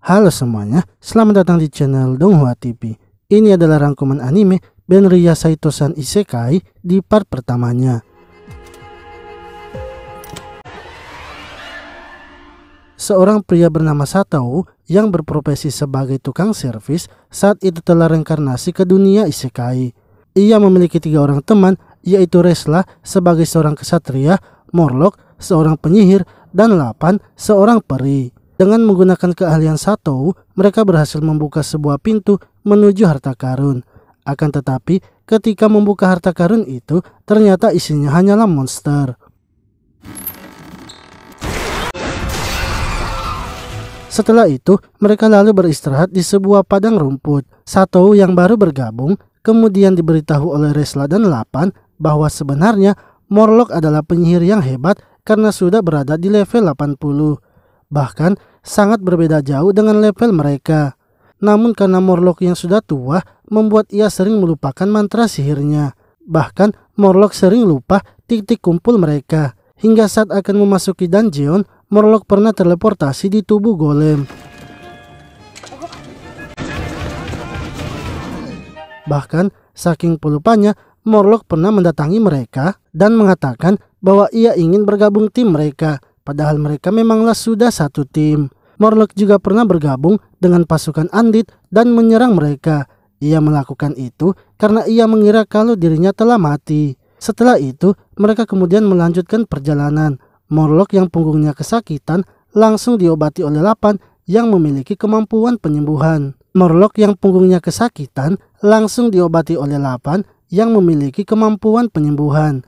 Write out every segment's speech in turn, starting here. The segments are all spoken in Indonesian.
Halo semuanya, selamat datang di channel Donghua TV. Ini adalah rangkuman anime Benrya Saito-san Isekai di part pertamanya. Seorang pria bernama Sato yang berprofesi sebagai tukang servis saat itu telah reinkarnasi ke dunia Isekai. Ia memiliki 3 orang teman, yaitu Resla sebagai seorang kesatria, Morlock seorang penyihir, dan Lapan seorang peri. Dengan menggunakan keahlian Sato, mereka berhasil membuka sebuah pintu menuju harta karun. Akan tetapi, ketika membuka harta karun itu, ternyata isinya hanyalah monster. Setelah itu, mereka lalu beristirahat di sebuah padang rumput. Sato yang baru bergabung, kemudian diberitahu oleh Resla dan Lapan bahwa sebenarnya Morlock adalah penyihir yang hebat karena sudah berada di level 80. Bahkan sangat berbeda jauh dengan level mereka. Namun karena Morlock yang sudah tua membuat ia sering melupakan mantra sihirnya. Bahkan Morlock sering lupa titik kumpul mereka. Hingga saat akan memasuki dungeon, Morlock pernah teleportasi di tubuh golem. Bahkan saking pelupanya, Morlock pernah mendatangi mereka dan mengatakan bahwa ia ingin bergabung tim mereka. Padahal mereka memanglah sudah satu tim. Morlock juga pernah bergabung dengan pasukan Andit dan menyerang mereka. Ia melakukan itu karena ia mengira kalau dirinya telah mati. Setelah itu, mereka kemudian melanjutkan perjalanan. Morlock yang punggungnya kesakitan langsung diobati oleh Lapan yang memiliki kemampuan penyembuhan. Morlock yang punggungnya kesakitan langsung diobati oleh Lapan yang memiliki kemampuan penyembuhan.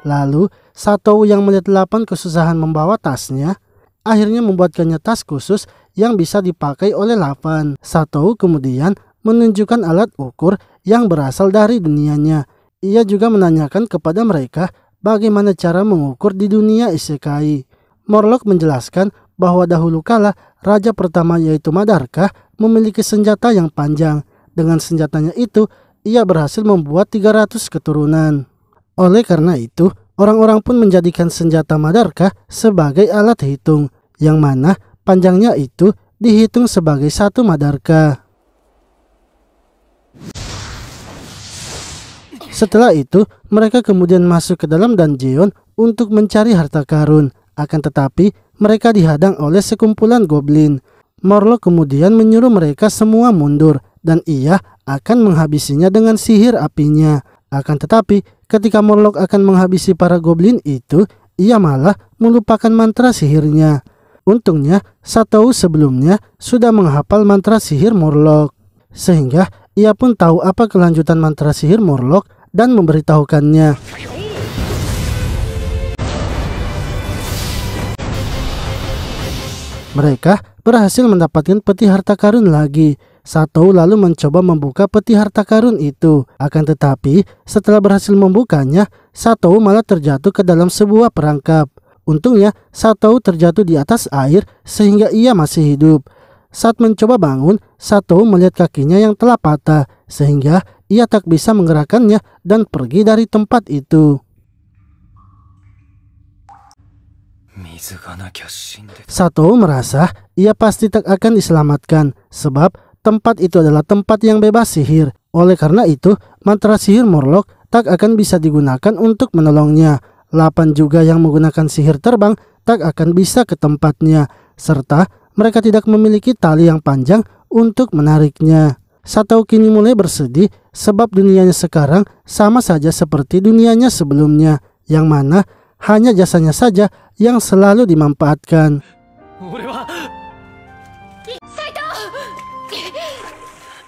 Lalu, Sato yang melihat Lapan kesusahan membawa tasnya, akhirnya membuatkannya tas khusus yang bisa dipakai oleh Lapan. Sato kemudian menunjukkan alat ukur yang berasal dari dunianya. Ia juga menanyakan kepada mereka bagaimana cara mengukur di dunia Isekai. Morlock menjelaskan bahwa dahulu kala raja pertama yaitu Madarka memiliki senjata yang panjang. Dengan senjatanya itu, ia berhasil membuat 300 keturunan. Oleh karena itu, orang-orang pun menjadikan senjata Madarka sebagai alat hitung, yang mana panjangnya itu dihitung sebagai 1 Madarka. Setelah itu, mereka kemudian masuk ke dalam dungeon untuk mencari harta karun. Akan tetapi, mereka dihadang oleh sekumpulan goblin. Morlock kemudian menyuruh mereka semua mundur, dan ia akan menghabisinya dengan sihir apinya. Akan tetapi, ketika Morlock akan menghabisi para goblin itu, ia malah melupakan mantra sihirnya. Untungnya, Sato sebelumnya sudah menghafal mantra sihir Morlock. Sehingga, ia pun tahu apa kelanjutan mantra sihir Morlock dan memberitahukannya. Mereka berhasil mendapatkan peti harta karun lagi. Sato lalu mencoba membuka peti harta karun itu. Akan tetapi, setelah berhasil membukanya, Sato malah terjatuh ke dalam sebuah perangkap. Untungnya, Sato terjatuh di atas air sehingga ia masih hidup. Saat mencoba bangun, Sato melihat kakinya yang telah patah, sehingga ia tak bisa menggerakkannya dan pergi dari tempat itu. Sato merasa ia pasti tak akan diselamatkan, sebab tempat itu adalah tempat yang bebas sihir. Oleh karena itu, mantra sihir Morlock tak akan bisa digunakan untuk menolongnya. Lapan juga yang menggunakan sihir terbang tak akan bisa ke tempatnya, serta mereka tidak memiliki tali yang panjang untuk menariknya. Sato kini mulai bersedih sebab dunianya sekarang sama saja seperti dunianya sebelumnya, yang mana hanya jasanya saja yang selalu dimanfaatkan.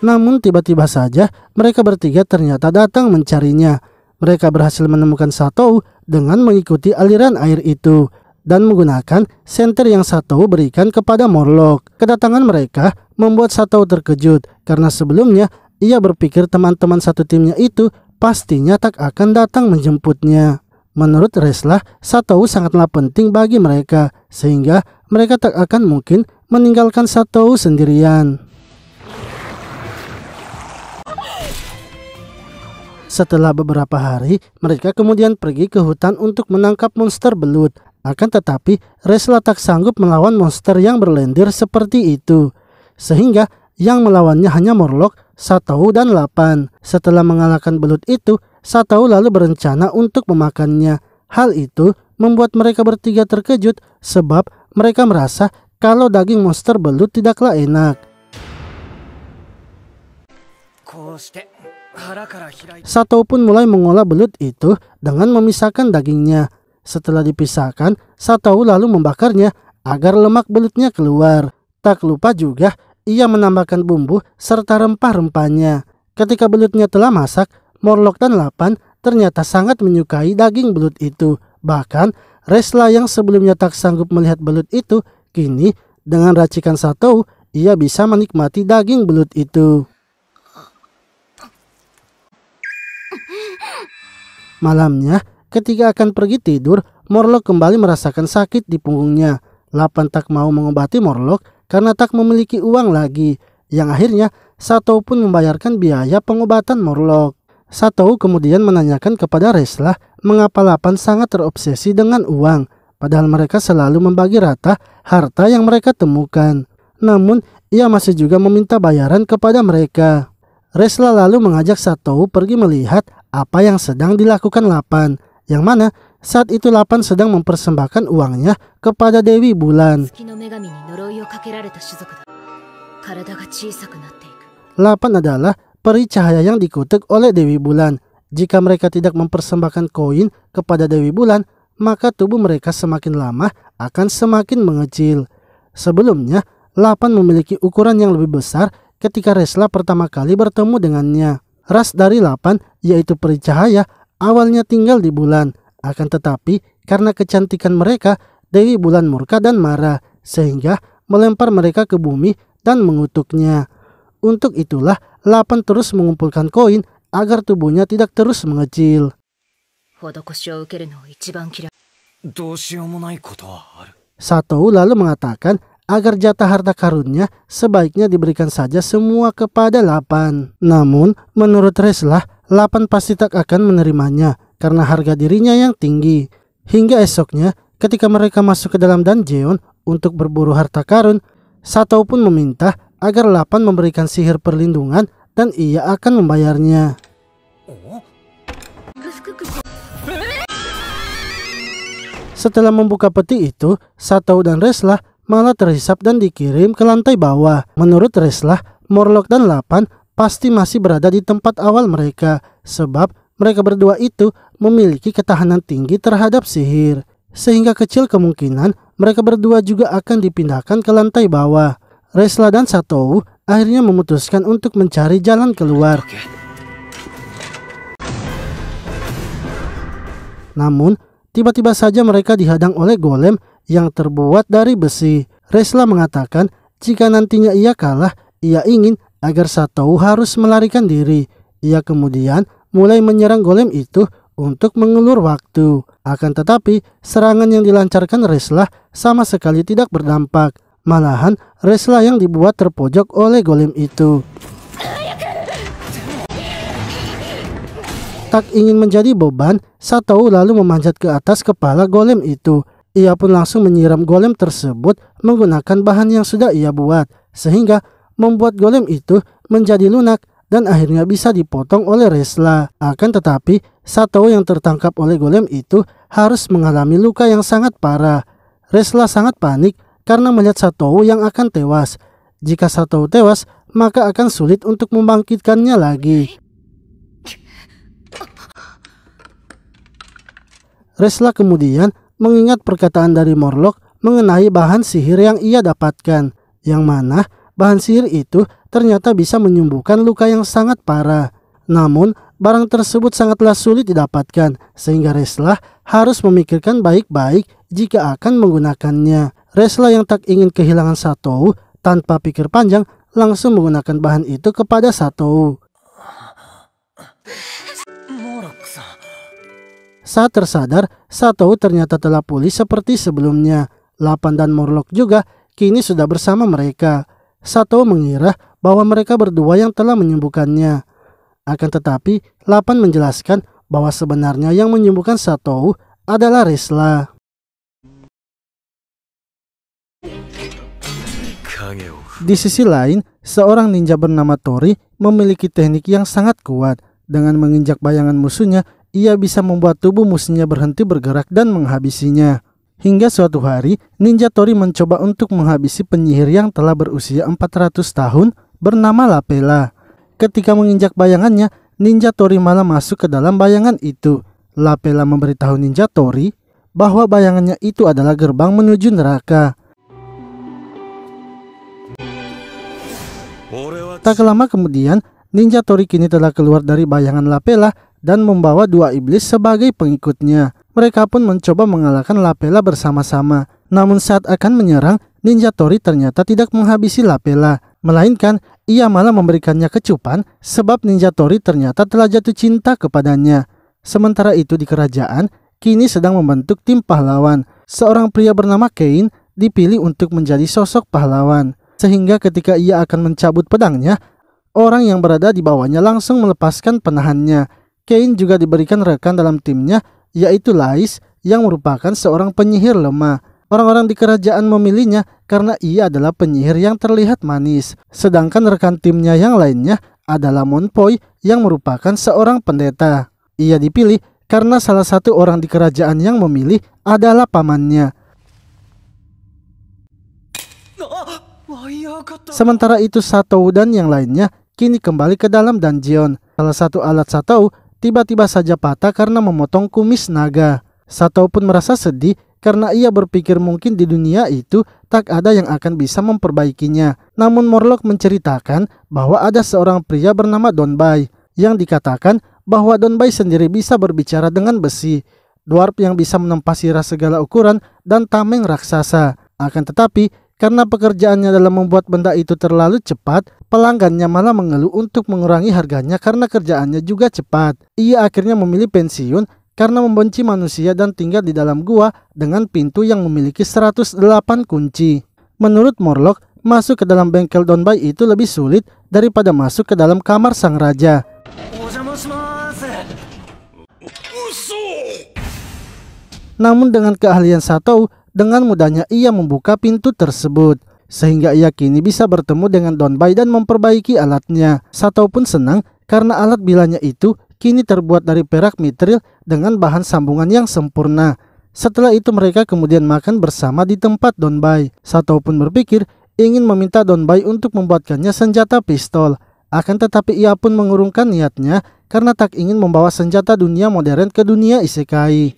Namun tiba-tiba saja mereka bertiga ternyata datang mencarinya. Mereka berhasil menemukan Sato dengan mengikuti aliran air itu dan menggunakan senter yang Sato berikan kepada Morlock. Kedatangan mereka membuat Sato terkejut karena sebelumnya ia berpikir teman-teman satu timnya itu pastinya tak akan datang menjemputnya. Menurut Resla, Sato sangatlah penting bagi mereka sehingga mereka tak akan mungkin meninggalkan Sato sendirian. Setelah beberapa hari, mereka kemudian pergi ke hutan untuk menangkap monster belut. Akan tetapi Resla tak sanggup melawan monster yang berlendir seperti itu. Sehingga yang melawannya hanya Morlock, Satou, dan Lapan. Setelah mengalahkan belut itu, Satou lalu berencana untuk memakannya. Hal itu membuat mereka bertiga terkejut sebab mereka merasa kalau daging monster belut tidaklah enak. Satou pun mulai mengolah belut itu dengan memisahkan dagingnya. Setelah dipisahkan, Satou lalu membakarnya agar lemak belutnya keluar. Tak lupa juga ia menambahkan bumbu serta rempah-rempahnya. Ketika belutnya telah masak, Morlock dan Lapan ternyata sangat menyukai daging belut itu. Bahkan Resla yang sebelumnya tak sanggup melihat belut itu, kini dengan racikan Satou, ia bisa menikmati daging belut itu. Malamnya, ketika akan pergi tidur, Morlock kembali merasakan sakit di punggungnya. Lapan tak mau mengobati Morlock karena tak memiliki uang lagi. Yang akhirnya Satou pun membayarkan biaya pengobatan Morlock. Satou kemudian menanyakan kepada Resla mengapa Lapan sangat terobsesi dengan uang, padahal mereka selalu membagi rata harta yang mereka temukan. Namun ia masih juga meminta bayaran kepada mereka. Resla lalu mengajak Satou pergi melihat apa yang sedang dilakukan Lapan, yang mana saat itu Lapan sedang mempersembahkan uangnya kepada Dewi Bulan. Lapan adalah peri cahaya yang dikutuk oleh Dewi Bulan. Jika mereka tidak mempersembahkan koin kepada Dewi Bulan, maka tubuh mereka semakin lama akan semakin mengecil. Sebelumnya, Lapan memiliki ukuran yang lebih besar ketika Resla pertama kali bertemu dengannya. Ras dari Lapan, yaitu peri cahaya, awalnya tinggal di bulan. Akan tetapi, karena kecantikan mereka, Dewi Bulan murka dan marah, sehingga melempar mereka ke bumi dan mengutuknya. Untuk itulah, Lapan terus mengumpulkan koin agar tubuhnya tidak terus mengecil. Satou lalu mengatakan agar jatah harta karunnya sebaiknya diberikan saja semua kepada Lapan. Namun, menurut Resla, Lapan pasti tak akan menerimanya karena harga dirinya yang tinggi. Hingga esoknya, ketika mereka masuk ke dalam dungeon untuk berburu harta karun, Satou pun meminta agar Lapan memberikan sihir perlindungan dan ia akan membayarnya. Setelah membuka peti itu, Satou dan Resla malah terhisap dan dikirim ke lantai bawah. Menurut Resla, Morlock dan Lapan pasti masih berada di tempat awal mereka, sebab mereka berdua itu memiliki ketahanan tinggi terhadap sihir. Sehingga kecil kemungkinan mereka berdua juga akan dipindahkan ke lantai bawah. Resla dan Satou akhirnya memutuskan untuk mencari jalan keluar. Namun, tiba-tiba saja mereka dihadang oleh golem yang terbuat dari besi. Resla mengatakan jika nantinya ia kalah, ia ingin agar Satou harus melarikan diri. Ia kemudian mulai menyerang golem itu untuk mengulur waktu. Akan tetapi, serangan yang dilancarkan Resla sama sekali tidak berdampak. Malahan, Resla yang dibuat terpojok oleh golem itu. Tak ingin menjadi beban, Satou lalu memanjat ke atas kepala golem itu. Ia pun langsung menyiram golem tersebut menggunakan bahan yang sudah ia buat, sehingga membuat golem itu menjadi lunak dan akhirnya bisa dipotong oleh Resla. Akan tetapi, Satou yang tertangkap oleh golem itu harus mengalami luka yang sangat parah. Resla sangat panik karena melihat Satou yang akan tewas. Jika Satou tewas, maka akan sulit untuk membangkitkannya lagi. Resla kemudian mengingat perkataan dari Morlock mengenai bahan sihir yang ia dapatkan, yang mana bahan sihir itu ternyata bisa menyembuhkan luka yang sangat parah. Namun, barang tersebut sangatlah sulit didapatkan, sehingga Resla harus memikirkan baik-baik jika akan menggunakannya. Resla yang tak ingin kehilangan Satou, tanpa pikir panjang, langsung menggunakan bahan itu kepada Satou. Saat tersadar, Satou ternyata telah pulih seperti sebelumnya. Lapan dan Morlock juga kini sudah bersama mereka. Satou mengira bahwa mereka berdua yang telah menyembuhkannya. Akan tetapi, Lapan menjelaskan bahwa sebenarnya yang menyembuhkan Satou adalah Resla. Di sisi lain, seorang ninja bernama Tori memiliki teknik yang sangat kuat. Dengan menginjak bayangan musuhnya, ia bisa membuat tubuh musuhnya berhenti bergerak dan menghabisinya. Hingga suatu hari, ninja Tori mencoba untuk menghabisi penyihir yang telah berusia 400 tahun bernama Lapela. Ketika menginjak bayangannya, ninja Tori malah masuk ke dalam bayangan itu. Lapela memberitahu ninja Tori bahwa bayangannya itu adalah gerbang menuju neraka. Tak lama kemudian, ninja Tori kini telah keluar dari bayangan Lapela dan membawa dua iblis sebagai pengikutnya. Mereka pun mencoba mengalahkan Lapela bersama-sama. Namun saat akan menyerang, ninja Tori ternyata tidak menghabisi Lapela, melainkan ia malah memberikannya kecupan sebab ninja Tori ternyata telah jatuh cinta kepadanya. Sementara itu di kerajaan, kini sedang membentuk tim pahlawan. Seorang pria bernama Kane dipilih untuk menjadi sosok pahlawan. Sehingga ketika ia akan mencabut pedangnya, orang yang berada di bawahnya langsung melepaskan penahannya. Kane juga diberikan rekan dalam timnya, yaitu Lais, yang merupakan seorang penyihir lemah. Orang-orang di kerajaan memilihnya karena ia adalah penyihir yang terlihat manis. Sedangkan rekan timnya yang lainnya adalah Monpoi yang merupakan seorang pendeta. Ia dipilih karena salah satu orang di kerajaan yang memilih adalah pamannya. Sementara itu Satou dan yang lainnya kini kembali ke dalam dungeon. Salah satu alat Satou tiba-tiba saja patah karena memotong kumis naga. Satou pun merasa sedih karena ia berpikir mungkin di dunia itu tak ada yang akan bisa memperbaikinya. Namun Morlock menceritakan bahwa ada seorang pria bernama Donbai yang dikatakan bahwa Donbai sendiri bisa berbicara dengan besi. Dwarf yang bisa menempasi ras segala ukuran dan tameng raksasa. Akan tetapi karena pekerjaannya dalam membuat benda itu terlalu cepat, pelanggannya malah mengeluh untuk mengurangi harganya karena kerjaannya juga cepat. Ia akhirnya memilih pensiun karena membenci manusia dan tinggal di dalam gua dengan pintu yang memiliki 108 kunci. Menurut Morlock, masuk ke dalam bengkel Donbai itu lebih sulit daripada masuk ke dalam kamar sang raja. Namun dengan keahlian Satou, dengan mudahnya ia membuka pintu tersebut, sehingga ia kini bisa bertemu dengan Donbai dan memperbaiki alatnya. Satou pun senang karena alat bilanya itu kini terbuat dari perak mitril dengan bahan sambungan yang sempurna. Setelah itu mereka kemudian makan bersama di tempat Donbai. Satou pun berpikir ingin meminta Donbai untuk membuatkannya senjata pistol. Akan tetapi ia pun mengurungkan niatnya karena tak ingin membawa senjata dunia modern ke dunia isekai.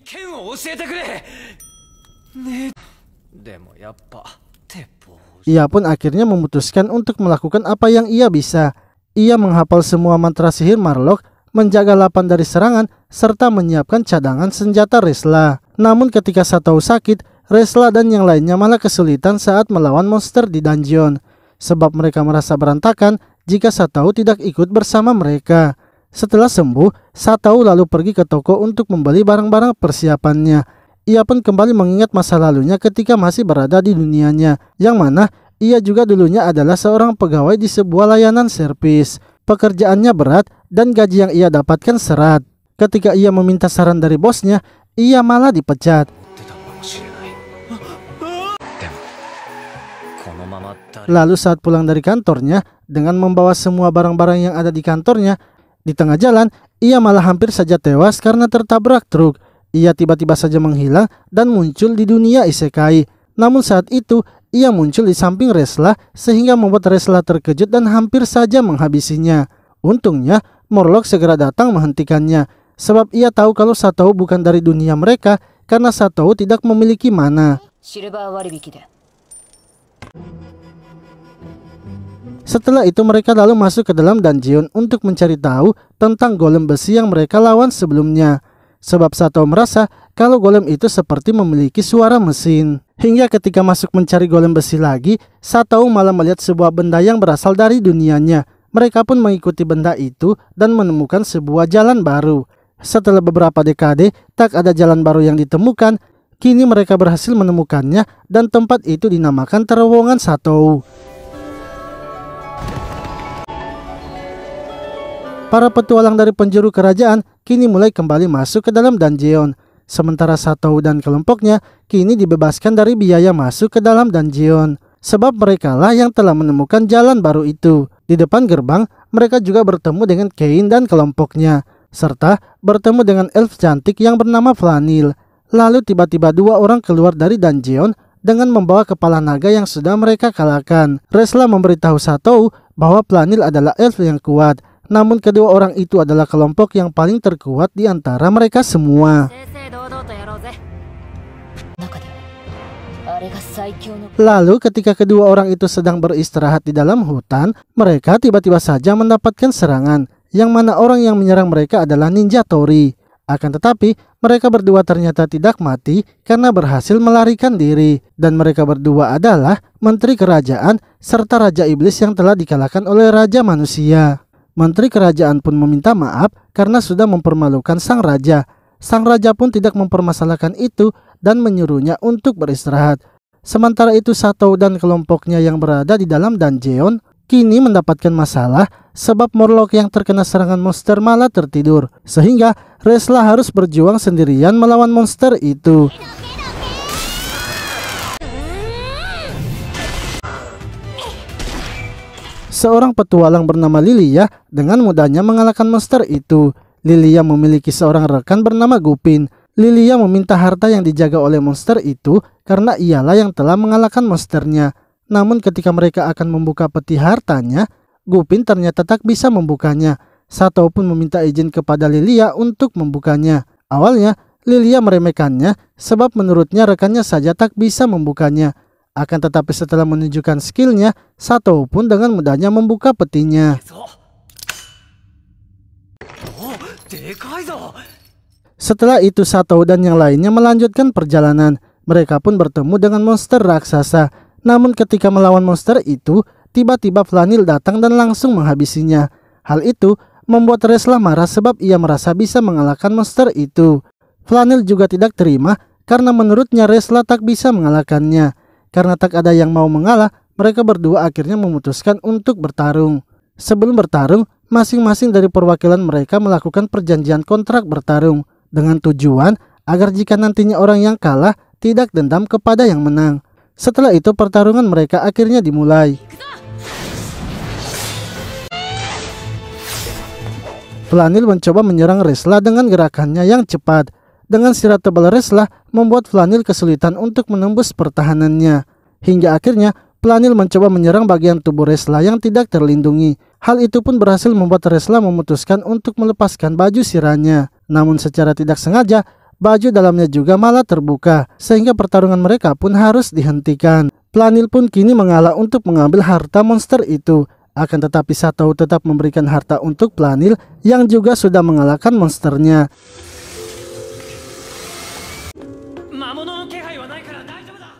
Ia pun akhirnya memutuskan untuk melakukan apa yang ia bisa. Ia menghafal semua mantra sihir Marlock, menjaga lapan dari serangan, serta menyiapkan cadangan senjata Resla. Namun ketika Satou sakit, Resla dan yang lainnya malah kesulitan saat melawan monster di dungeon. Sebab mereka merasa berantakan jika Satou tidak ikut bersama mereka. Setelah sembuh, Satou lalu pergi ke toko untuk membeli barang-barang persiapannya. Ia pun kembali mengingat masa lalunya ketika masih berada di dunianya, yang mana ia juga dulunya adalah seorang pegawai di sebuah layanan servis. Pekerjaannya berat dan gaji yang ia dapatkan serat. Ketika ia meminta saran dari bosnya, ia malah dipecat. Lalu saat pulang dari kantornya, dengan membawa semua barang-barang yang ada di kantornya, di tengah jalan, ia malah hampir saja tewas karena tertabrak truk. Ia tiba-tiba saja menghilang dan muncul di dunia isekai. Namun saat itu, ia muncul di samping Resla sehingga membuat Resla terkejut dan hampir saja menghabisinya. Untungnya, Morlock segera datang menghentikannya. Sebab ia tahu kalau Satou bukan dari dunia mereka karena Satou tidak memiliki mana. Setelah itu mereka lalu masuk ke dalam dungeon untuk mencari tahu tentang golem besi yang mereka lawan sebelumnya. Sebab Satou merasa kalau golem itu seperti memiliki suara mesin. Hingga ketika masuk mencari golem besi lagi, Satou malah melihat sebuah benda yang berasal dari dunianya. Mereka pun mengikuti benda itu dan menemukan sebuah jalan baru. Setelah beberapa dekade, tak ada jalan baru yang ditemukan. Kini mereka berhasil menemukannya dan tempat itu dinamakan terowongan Satou. Para petualang dari penjuru kerajaan kini mulai kembali masuk ke dalam dungeon. Sementara Satou dan kelompoknya kini dibebaskan dari biaya masuk ke dalam dungeon. sebab merekalah yang telah menemukan jalan baru itu. Di depan gerbang, mereka juga bertemu dengan Kain dan kelompoknya, serta bertemu dengan elf cantik yang bernama Flanil. Lalu tiba-tiba dua orang keluar dari dungeon dengan membawa kepala naga yang sudah mereka kalahkan. Resla memberitahu Satou bahwa Flanil adalah elf yang kuat, namun kedua orang itu adalah kelompok yang paling terkuat di antara mereka semua. Lalu ketika kedua orang itu sedang beristirahat di dalam hutan, mereka tiba-tiba saja mendapatkan serangan, yang mana orang yang menyerang mereka adalah Ninja Tori. Akan tetapi, mereka berdua ternyata tidak mati karena berhasil melarikan diri. Dan mereka berdua adalah Menteri Kerajaan serta Raja Iblis yang telah dikalahkan oleh Raja Manusia. Menteri Kerajaan pun meminta maaf karena sudah mempermalukan sang raja. Sang raja pun tidak mempermasalahkan itu dan menyuruhnya untuk beristirahat. Sementara itu Satou dan kelompoknya yang berada di dalam dungeon kini mendapatkan masalah sebab Morlock yang terkena serangan monster malah tertidur, sehingga Resla harus berjuang sendirian melawan monster itu. Seorang petualang bernama Lilia dengan mudahnya mengalahkan monster itu. Lilia memiliki seorang rekan bernama Gupin. Lilia meminta harta yang dijaga oleh monster itu karena ialah yang telah mengalahkan monsternya. Namun ketika mereka akan membuka peti hartanya, Gupin ternyata tak bisa membukanya. Satou pun meminta izin kepada Lilia untuk membukanya. Awalnya Lilia meremehkannya sebab menurutnya rekannya saja tak bisa membukanya. Akan tetapi setelah menunjukkan skillnya, Satou pun dengan mudahnya membuka petinya. Setelah itu Satou dan yang lainnya melanjutkan perjalanan. Mereka pun bertemu dengan monster raksasa. Namun ketika melawan monster itu, tiba-tiba Flanil datang dan langsung menghabisinya. Hal itu membuat Resla marah sebab ia merasa bisa mengalahkan monster itu. Flanil juga tidak terima karena menurutnya Resla tak bisa mengalahkannya. Karena tak ada yang mau mengalah, mereka berdua akhirnya memutuskan untuk bertarung. Sebelum bertarung, masing-masing dari perwakilan mereka melakukan perjanjian kontrak bertarung dengan tujuan agar jika nantinya orang yang kalah tidak dendam kepada yang menang. Setelah itu pertarungan mereka akhirnya dimulai. Flanil mencoba menyerang Resla dengan gerakannya yang cepat. Dengan sirat tebal Resla membuat Flanil kesulitan untuk menembus pertahanannya. Hingga akhirnya Flanil mencoba menyerang bagian tubuh Resla yang tidak terlindungi. Hal itu pun berhasil membuat Resla memutuskan untuk melepaskan baju sirahnya. Namun secara tidak sengaja, baju dalamnya juga malah terbuka, sehingga pertarungan mereka pun harus dihentikan. Flanil pun kini mengalah untuk mengambil harta monster itu. Akan tetapi Satou tetap memberikan harta untuk Flanil yang juga sudah mengalahkan monsternya.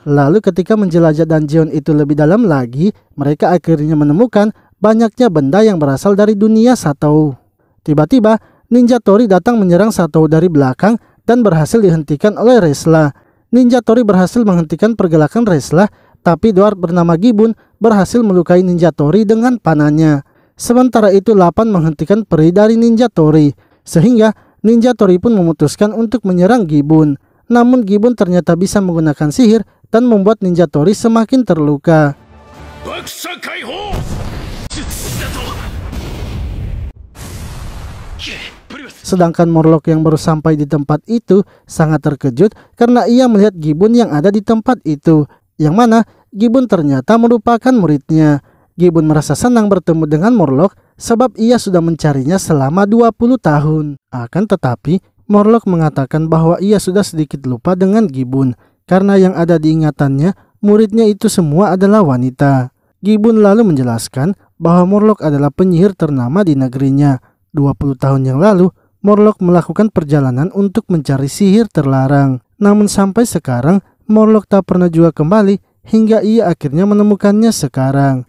Lalu ketika menjelajah dungeon itu lebih dalam lagi, mereka akhirnya menemukan banyaknya benda yang berasal dari dunia Satou. Tiba-tiba Ninja Tori datang menyerang Satou dari belakang dan berhasil dihentikan oleh Resla. Ninja Tori berhasil menghentikan pergerakan Resla, tapi dwarf bernama Gibun berhasil melukai Ninja Tori dengan panahnya. Sementara itu Lapan menghentikan peri dari Ninja Tori, sehingga Ninja Tori pun memutuskan untuk menyerang Gibun. Namun Gibun ternyata bisa menggunakan sihir dan membuat Ninja Tori semakin terluka. Sedangkan Morlock yang baru sampai di tempat itu sangat terkejut karena ia melihat Gibun yang ada di tempat itu, yang mana Gibun ternyata merupakan muridnya. Gibun merasa senang bertemu dengan Morlock sebab ia sudah mencarinya selama 20 tahun. Akan tetapi Morlock mengatakan bahwa ia sudah sedikit lupa dengan Gibun karena yang ada di ingatannya muridnya itu semua adalah wanita. Gibun lalu menjelaskan bahwa Morlock adalah penyihir ternama di negerinya. 20 tahun yang lalu Morlock melakukan perjalanan untuk mencari sihir terlarang. Namun sampai sekarang Morlock tak pernah juga kembali hingga ia akhirnya menemukannya sekarang.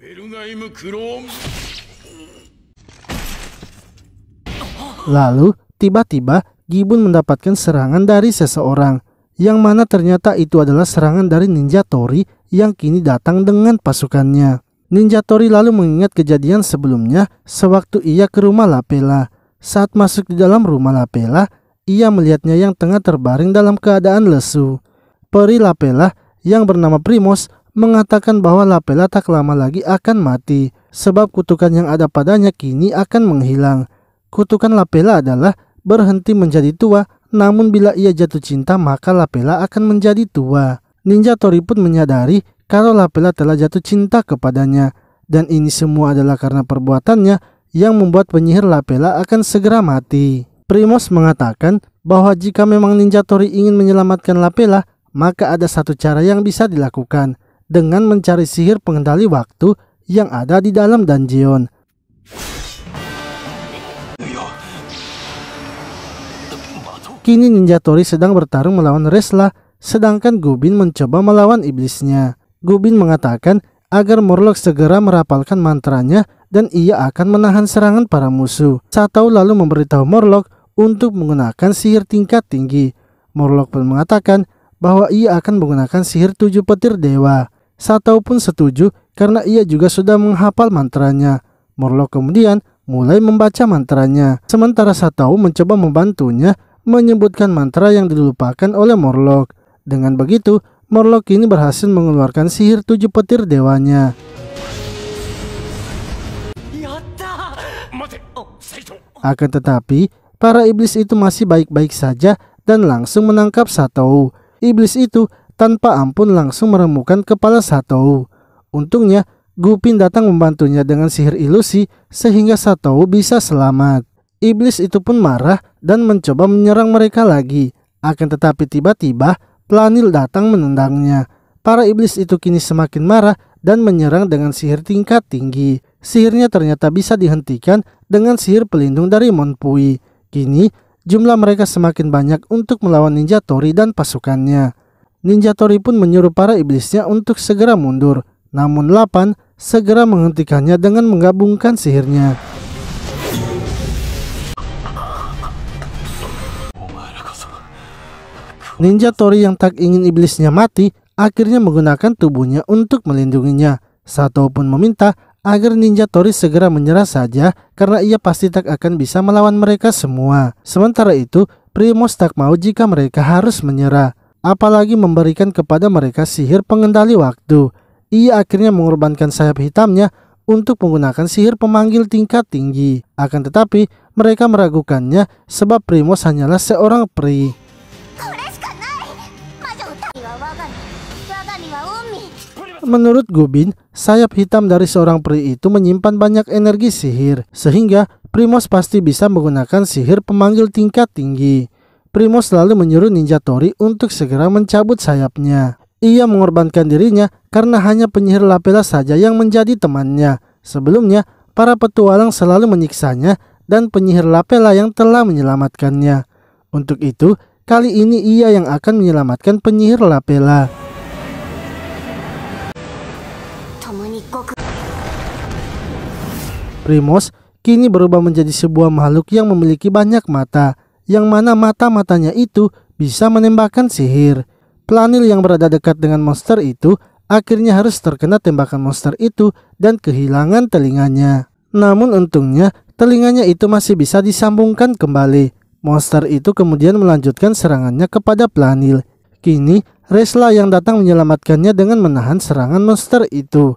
Lalu tiba-tiba Gibun mendapatkan serangan dari seseorang, yang mana ternyata itu adalah serangan dari Ninja Tori yang kini datang dengan pasukannya. Ninja Tori lalu mengingat kejadian sebelumnya sewaktu ia ke rumah Lapela. Saat masuk di dalam rumah Lapela, ia melihatnya yang tengah terbaring dalam keadaan lesu. Peri Lapela yang bernama Primos mengatakan bahwa Lapela tak lama lagi akan mati, sebab kutukan yang ada padanya kini akan menghilang. Kutukan Lapela adalah berhenti menjadi tua, namun bila ia jatuh cinta maka Lapela akan menjadi tua. Ninja Tori pun menyadari kalau Lapela telah jatuh cinta kepadanya, dan ini semua adalah karena perbuatannya yang membuat penyihir Lapela akan segera mati. Primos mengatakan bahwa jika memang Ninja Tori ingin menyelamatkan Lapela, maka ada satu cara yang bisa dilakukan, dengan mencari sihir pengendali waktu yang ada di dalam dungeon. Kini Ninja Tori sedang bertarung melawan Resla, sedangkan Gubin mencoba melawan iblisnya. Gubin mengatakan agar Morlock segera merapalkan mantranya dan ia akan menahan serangan para musuh. Satou lalu memberitahu Morlock untuk menggunakan sihir tingkat tinggi. Morlock pun mengatakan bahwa ia akan menggunakan sihir 7 petir dewa. Satou pun setuju karena ia juga sudah menghafal mantranya. Morlock kemudian mulai membaca mantranya, sementara Satou mencoba membantunya menyebutkan mantra yang dilupakan oleh Morlock. Dengan begitu, Morlock kini berhasil mengeluarkan sihir 7 petir dewanya. Akan tetapi, para iblis itu masih baik-baik saja dan langsung menangkap Satou. Iblis itu tanpa ampun langsung meremukkan kepala Satou. Untungnya, Gupin datang membantunya dengan sihir ilusi sehingga Satou bisa selamat. Iblis itu pun marah dan mencoba menyerang mereka lagi. Akan tetapi tiba-tiba Planil datang menendangnya. Para iblis itu kini semakin marah dan menyerang dengan sihir tingkat tinggi. Sihirnya ternyata bisa dihentikan dengan sihir pelindung dari Monpui. Kini jumlah mereka semakin banyak untuk melawan Ninja Tori dan pasukannya. Ninja Tori pun menyuruh para iblisnya untuk segera mundur. Namun Lapan segera menghentikannya dengan menggabungkan sihirnya. Ninja Tori yang tak ingin iblisnya mati akhirnya menggunakan tubuhnya untuk melindunginya. Satou pun meminta agar Ninja Tori segera menyerah saja karena ia pasti tak akan bisa melawan mereka semua. Sementara itu, Primos tak mau jika mereka harus menyerah, apalagi memberikan kepada mereka sihir pengendali waktu. Ia akhirnya mengorbankan sayap hitamnya untuk menggunakan sihir pemanggil tingkat tinggi. Akan tetapi, mereka meragukannya sebab Primos hanyalah seorang peri. Menurut Gubin, sayap hitam dari seorang peri itu menyimpan banyak energi sihir, sehingga Primos pasti bisa menggunakan sihir pemanggil tingkat tinggi. Primos lalu menyuruh Ninja Tori untuk segera mencabut sayapnya. Ia mengorbankan dirinya karena hanya penyihir Lapela saja yang menjadi temannya. Sebelumnya, para petualang selalu menyiksanya dan penyihir Lapela yang telah menyelamatkannya. Untuk itu, kali ini ia yang akan menyelamatkan penyihir Lapela. Primos kini berubah menjadi sebuah makhluk yang memiliki banyak mata, yang mana mata-matanya itu bisa menembakkan sihir. Planil yang berada dekat dengan monster itu akhirnya harus terkena tembakan monster itu dan kehilangan telinganya. Namun untungnya telinganya itu masih bisa disambungkan kembali. Monster itu kemudian melanjutkan serangannya kepada Planil. Kini Resla yang datang menyelamatkannya dengan menahan serangan monster itu.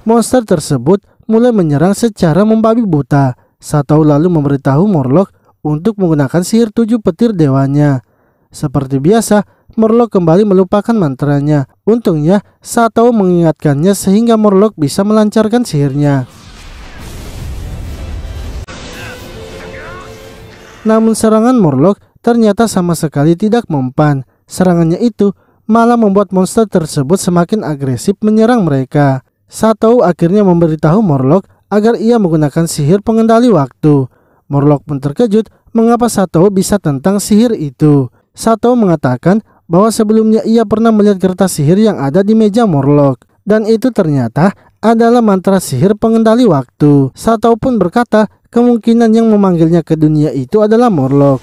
Monster tersebut mulai menyerang secara membabi buta. Satou lalu memberitahu Morlock untuk menggunakan sihir 7 petir dewanya. Seperti biasa, Morlock kembali melupakan mantranya. Untungnya, Satou mengingatkannya sehingga Morlock bisa melancarkan sihirnya. Namun serangan Morlock ternyata sama sekali tidak mempan. Serangannya itu malah membuat monster tersebut semakin agresif menyerang mereka. Satou akhirnya memberitahu Morlock agar ia menggunakan sihir pengendali waktu. Morlock pun terkejut mengapa Satou bisa tentang sihir itu. Satou mengatakan bahwa sebelumnya ia pernah melihat kertas sihir yang ada di meja Morlock, dan itu ternyata adalah mantra sihir pengendali waktu. Satou pun berkata kemungkinan yang memanggilnya ke dunia itu adalah Morlock.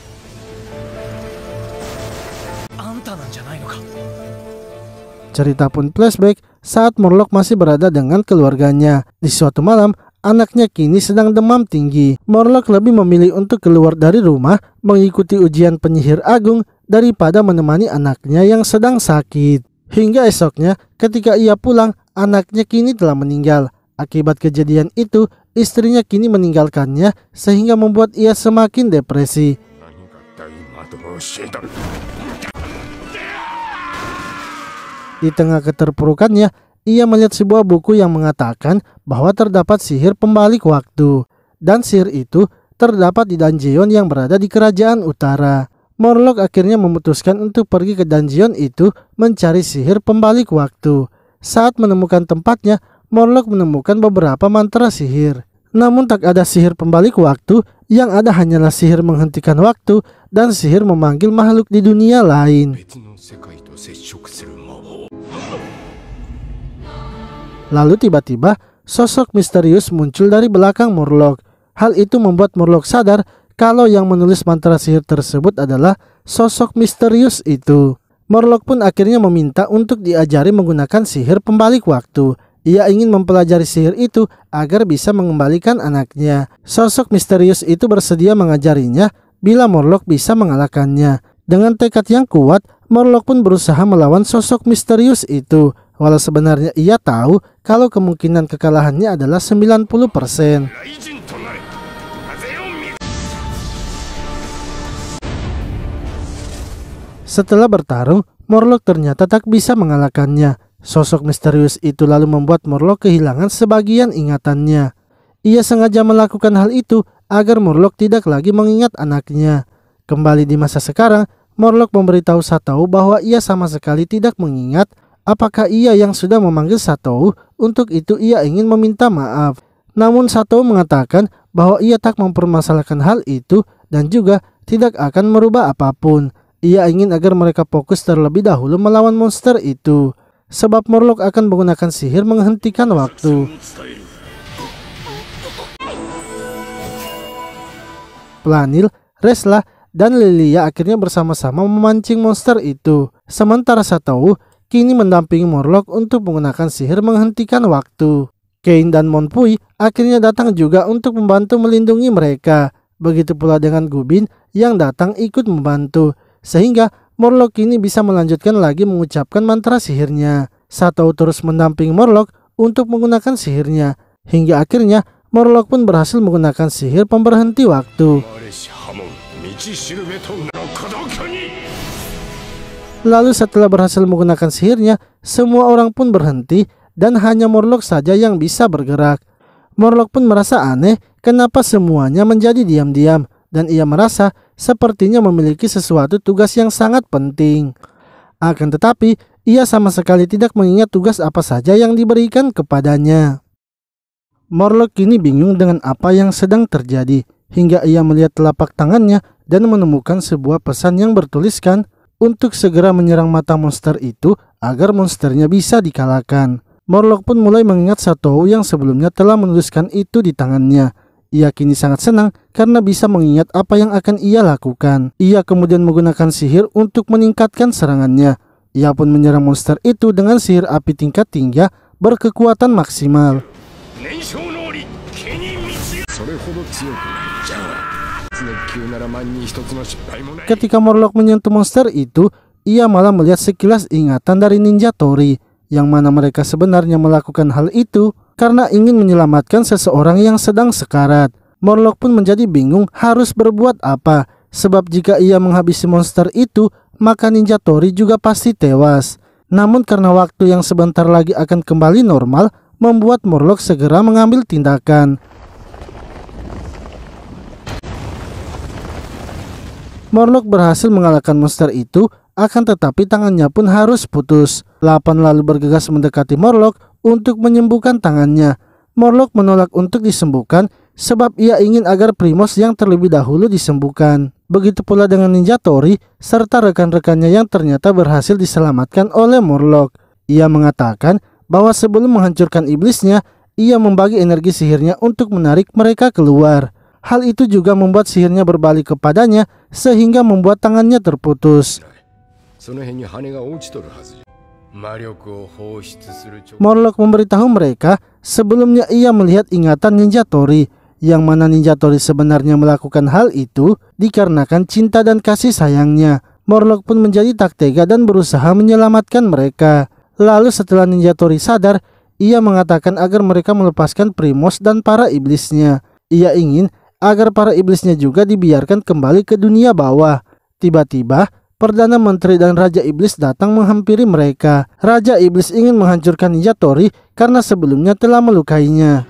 Cerita pun flashback saat Morlock masih berada dengan keluarganya. Di suatu malam, anaknya kini sedang demam tinggi. Morlock lebih memilih untuk keluar dari rumah mengikuti ujian penyihir agung daripada menemani anaknya yang sedang sakit. Hingga esoknya ketika ia pulang, anaknya kini telah meninggal. Akibat kejadian itu, istrinya kini meninggalkannya sehingga membuat ia semakin depresi. Di tengah keterpurukannya, ia melihat sebuah buku yang mengatakan bahwa terdapat sihir pembalik waktu. Dan sihir itu terdapat di dungeon yang berada di kerajaan utara. Morlock akhirnya memutuskan untuk pergi ke dungeon itu mencari sihir pembalik waktu. Saat menemukan tempatnya, Morlock menemukan beberapa mantra sihir. Namun tak ada sihir pembalik waktu, yang ada hanyalah sihir menghentikan waktu dan sihir memanggil makhluk di dunia lain. Lalu tiba-tiba sosok misterius muncul dari belakang Morlock. Hal itu membuat Morlock sadar kalau yang menulis mantra sihir tersebut adalah sosok misterius itu. Morlock pun akhirnya meminta untuk diajari menggunakan sihir pembalik waktu. Ia ingin mempelajari sihir itu agar bisa mengembalikan anaknya. Sosok misterius itu bersedia mengajarinya bila Morlock bisa mengalahkannya. Dengan tekad yang kuat, Morlock pun berusaha melawan sosok misterius itu. Walau sebenarnya ia tahu kalau kemungkinan kekalahannya adalah 90%. Setelah bertarung, Morlock ternyata tak bisa mengalahkannya. Sosok misterius itu lalu membuat Morlock kehilangan sebagian ingatannya. Ia sengaja melakukan hal itu agar Morlock tidak lagi mengingat anaknya. Kembali di masa sekarang, Morlock memberitahu Satou bahwa ia sama sekali tidak mengingat apakah ia yang sudah memanggil Satou. Untuk itu ia ingin meminta maaf. Namun Satou mengatakan bahwa ia tak mempermasalahkan hal itu dan juga tidak akan merubah apapun. Ia ingin agar mereka fokus terlebih dahulu melawan monster itu. Sebab Morlock akan menggunakan sihir menghentikan waktu. Planil, Resla, dan Lilia akhirnya bersama-sama memancing monster itu. Sementara Satou kini mendampingi Morlock untuk menggunakan sihir menghentikan waktu. Kain dan Monpui akhirnya datang juga untuk membantu melindungi mereka. Begitu pula dengan Gubin yang datang ikut membantu. Sehingga Morlock kini bisa melanjutkan lagi mengucapkan mantra sihirnya. Satou terus mendampingi Morlock untuk menggunakan sihirnya. Hingga akhirnya Morlock pun berhasil menggunakan sihir pemberhenti waktu. Lalu setelah berhasil menggunakan sihirnya, semua orang pun berhenti dan hanya Morlock saja yang bisa bergerak. Morlock pun merasa aneh kenapa semuanya menjadi diam-diam dan ia merasa sepertinya memiliki sesuatu tugas yang sangat penting. Akan tetapi, ia sama sekali tidak mengingat tugas apa saja yang diberikan kepadanya. Morlock kini bingung dengan apa yang sedang terjadi, hingga ia melihat telapak tangannya dan menemukan sebuah pesan yang bertuliskan untuk segera menyerang mata monster itu agar monsternya bisa dikalahkan. Morlock pun mulai mengingat Satou yang sebelumnya telah menuliskan itu di tangannya. Ia kini sangat senang karena bisa mengingat apa yang akan ia lakukan. Ia kemudian menggunakan sihir untuk meningkatkan serangannya. Ia pun menyerang monster itu dengan sihir api tingkat tinggi berkekuatan maksimal. Ketika Morlock menyentuh monster itu, ia malah melihat sekilas ingatan dari Ninja Tori, yang mana mereka sebenarnya melakukan hal itu karena ingin menyelamatkan seseorang yang sedang sekarat. Morlock pun menjadi bingung harus berbuat apa, sebab jika ia menghabisi monster itu, maka Ninja Tori juga pasti tewas. Namun karena waktu yang sebentar lagi akan kembali normal, membuat Morlock segera mengambil tindakan. Morlock berhasil mengalahkan monster itu, akan tetapi tangannya pun harus putus. Lapan lalu bergegas mendekati Morlock untuk menyembuhkan tangannya. Morlock menolak untuk disembuhkan sebab ia ingin agar Primos yang terlebih dahulu disembuhkan. Begitu pula dengan Ninja Tori serta rekan-rekannya yang ternyata berhasil diselamatkan oleh Morlock. Ia mengatakan bahwa sebelum menghancurkan iblisnya, ia membagi energi sihirnya untuk menarik mereka keluar. Hal itu juga membuat sihirnya berbalik kepadanya sehingga membuat tangannya terputus. Morlock memberitahu mereka sebelumnya ia melihat ingatan Ninja Tori, yang mana Ninja Tori sebenarnya melakukan hal itu dikarenakan cinta dan kasih sayangnya. Morlock pun menjadi tak tega dan berusaha menyelamatkan mereka. Lalu setelah Ninja Tori sadar, ia mengatakan agar mereka melepaskan Primos dan para iblisnya. Ia ingin agar para iblisnya juga dibiarkan kembali ke dunia bawah. Tiba-tiba Perdana Menteri dan Raja Iblis datang menghampiri mereka. Raja Iblis ingin menghancurkan Ninja Tori karena sebelumnya telah melukainya.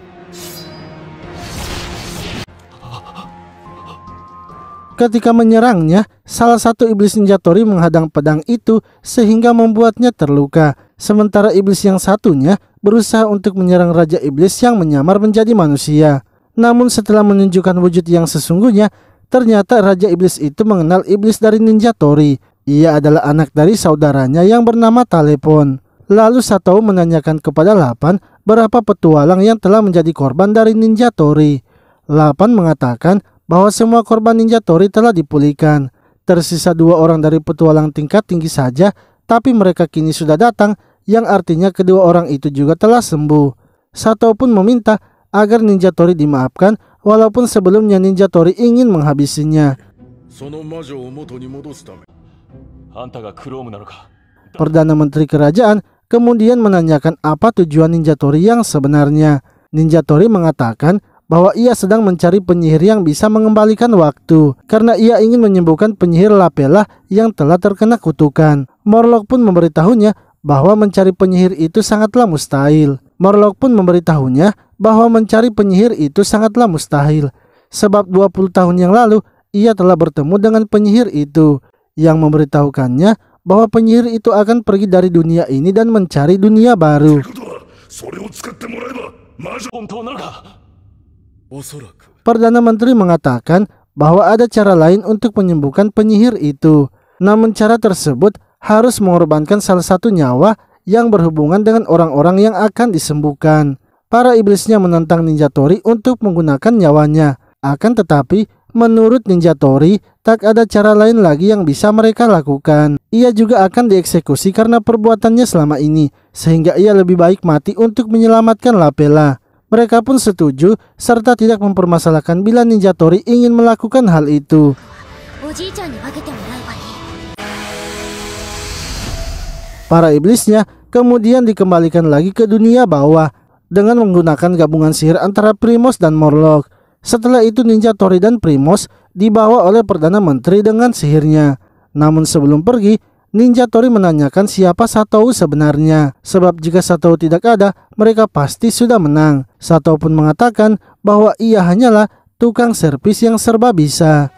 Ketika menyerangnya, salah satu iblis Ninja Tori menghadang pedang itu sehingga membuatnya terluka. Sementara iblis yang satunya berusaha untuk menyerang Raja Iblis yang menyamar menjadi manusia. Namun setelah menunjukkan wujud yang sesungguhnya, ternyata Raja Iblis itu mengenal iblis dari Ninja Tori. Ia adalah anak dari saudaranya yang bernama Talepon. Lalu Satou menanyakan kepada Lapan berapa petualang yang telah menjadi korban dari Ninja Tori. Lapan mengatakan bahwa semua korban Ninja Tori telah dipulihkan. Tersisa 2 orang dari petualang tingkat tinggi saja, tapi mereka kini sudah datang, yang artinya kedua orang itu juga telah sembuh. Satou pun meminta agar Ninja Tori dimaafkan, walaupun sebelumnya Ninja Tori ingin menghabisinya. Perdana Menteri Kerajaan kemudian menanyakan apa tujuan Ninja Tori yang sebenarnya. Ninja Tori mengatakan bahwa ia sedang mencari penyihir yang bisa mengembalikan waktu, karena ia ingin menyembuhkan penyihir Lapela yang telah terkena kutukan. Morlock pun memberitahunya bahwa mencari penyihir itu sangatlah mustahil. Sebab 20 tahun yang lalu ia telah bertemu dengan penyihir itu, yang memberitahukannya bahwa penyihir itu akan pergi dari dunia ini dan mencari dunia baru. Perdana Menteri mengatakan bahwa ada cara lain untuk menyembuhkan penyihir itu. Namun cara tersebut harus mengorbankan salah satu nyawa yang berhubungan dengan orang-orang yang akan disembuhkan. Para iblisnya menantang Ninja Tori untuk menggunakan nyawanya. Akan tetapi, menurut Ninja Tori, tak ada cara lain lagi yang bisa mereka lakukan. Ia juga akan dieksekusi karena perbuatannya selama ini, sehingga ia lebih baik mati untuk menyelamatkan Lapela. Mereka pun setuju serta tidak mempermasalahkan bila Ninja Tori ingin melakukan hal itu. Para iblisnya kemudian dikembalikan lagi ke dunia bawah dengan menggunakan gabungan sihir antara Primos dan Morlock. Setelah itu Ninja Tori dan Primos dibawa oleh Perdana Menteri dengan sihirnya. Namun sebelum pergi, Ninja Tori menanyakan siapa Satou sebenarnya. Sebab jika Satou tidak ada, mereka pasti sudah menang. Satou pun mengatakan bahwa ia hanyalah tukang servis yang serba bisa.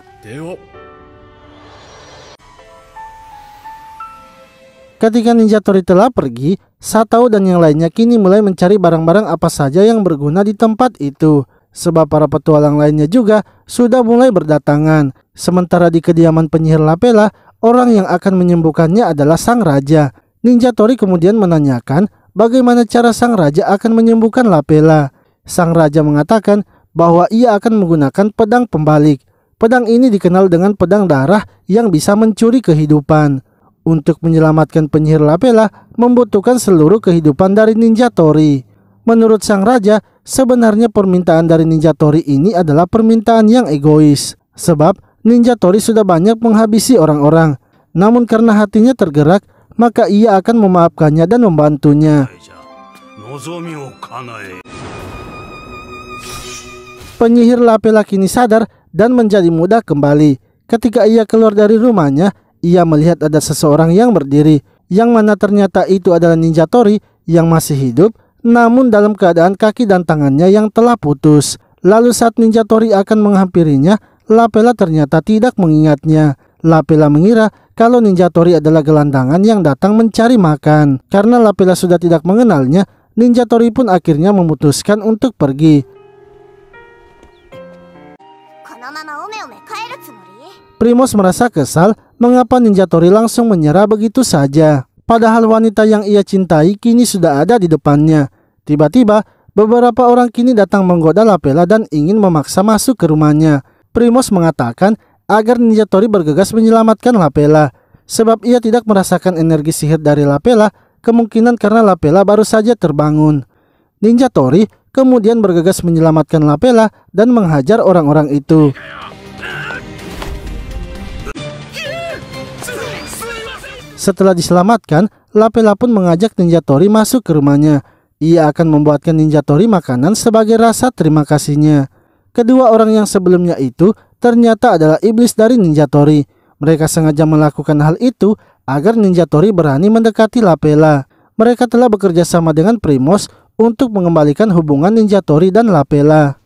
Ketika Ninja Tori telah pergi, Satou dan yang lainnya kini mulai mencari barang-barang apa saja yang berguna di tempat itu. Sebab para petualang lainnya juga sudah mulai berdatangan. Sementara di kediaman penyihir Lapela, orang yang akan menyembuhkannya adalah sang raja. Ninja Tori kemudian menanyakan bagaimana cara sang raja akan menyembuhkan Lapela. Sang raja mengatakan bahwa ia akan menggunakan pedang pembalik. Pedang ini dikenal dengan pedang darah yang bisa mencuri kehidupan. Untuk menyelamatkan penyihir Lapela membutuhkan seluruh kehidupan dari Ninja Tori. Menurut sang raja, sebenarnya permintaan dari Ninja Tori ini adalah permintaan yang egois. Sebab Ninja Tori sudah banyak menghabisi orang-orang. Namun karena hatinya tergerak, maka ia akan memaafkannya dan membantunya. Penyihir Lapela kini sadar dan menjadi muda kembali. Ketika ia keluar dari rumahnya, ia melihat ada seseorang yang berdiri, yang mana ternyata itu adalah Ninja Tori yang masih hidup, namun dalam keadaan kaki dan tangannya yang telah putus. Lalu saat Ninja Tori akan menghampirinya, Lapela ternyata tidak mengingatnya. Lapela mengira kalau Ninja Tori adalah gelandangan yang datang mencari makan. Karena Lapela sudah tidak mengenalnya, Ninja Tori pun akhirnya memutuskan untuk pergi. Primos merasa kesal mengapa Ninja Tori langsung menyerah begitu saja. Padahal wanita yang ia cintai kini sudah ada di depannya. Tiba-tiba beberapa orang kini datang menggoda Lapela dan ingin memaksa masuk ke rumahnya. Primos mengatakan agar Ninja Tori bergegas menyelamatkan Lapela. Sebab ia tidak merasakan energi sihir dari Lapela kemungkinan karena Lapela baru saja terbangun. Ninja Tori kemudian bergegas menyelamatkan Lapela dan menghajar orang-orang itu. Setelah diselamatkan, Lapela pun mengajak Ninja Tori masuk ke rumahnya. Ia akan membuatkan Ninja Tori makanan sebagai rasa terima kasihnya. Kedua orang yang sebelumnya itu ternyata adalah iblis dari Ninja Tori. Mereka sengaja melakukan hal itu agar Ninja Tori berani mendekati Lapela. Mereka telah bekerja sama dengan Primos untuk mengembalikan hubungan Ninja Tori dan Lapela.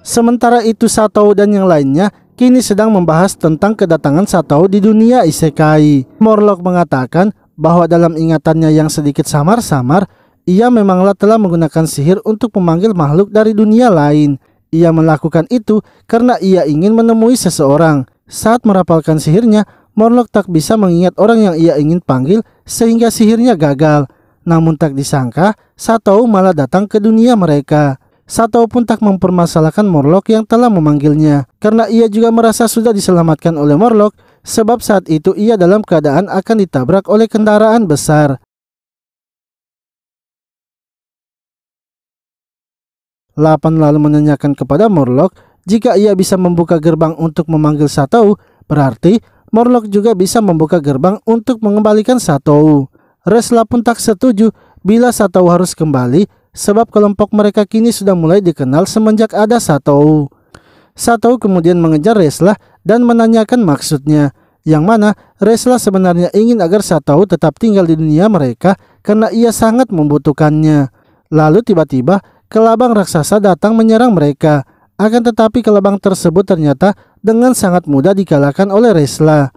Sementara itu Satou dan yang lainnya kini sedang membahas tentang kedatangan Satou di dunia isekai. Morlock mengatakan bahwa dalam ingatannya yang sedikit samar-samar, ia memanglah telah menggunakan sihir untuk memanggil makhluk dari dunia lain. Ia melakukan itu karena ia ingin menemui seseorang. Saat merapalkan sihirnya, Morlock tak bisa mengingat orang yang ia ingin panggil sehingga sihirnya gagal. Namun tak disangka, Satou malah datang ke dunia mereka. Satou pun tak mempermasalahkan Morlock yang telah memanggilnya, karena ia juga merasa sudah diselamatkan oleh Morlock, sebab saat itu ia dalam keadaan akan ditabrak oleh kendaraan besar. Lapan lalu menanyakan kepada Morlock jika ia bisa membuka gerbang untuk memanggil Satou, berarti Morlock juga bisa membuka gerbang untuk mengembalikan Satou. Resla pun tak setuju bila Satou harus kembali, sebab kelompok mereka kini sudah mulai dikenal semenjak ada Satou. Satou kemudian mengejar Resla dan menanyakan maksudnya, yang mana Resla sebenarnya ingin agar Satou tetap tinggal di dunia mereka karena ia sangat membutuhkannya. Lalu tiba-tiba kelabang raksasa datang menyerang mereka, akan tetapi kelabang tersebut ternyata dengan sangat mudah dikalahkan oleh Resla.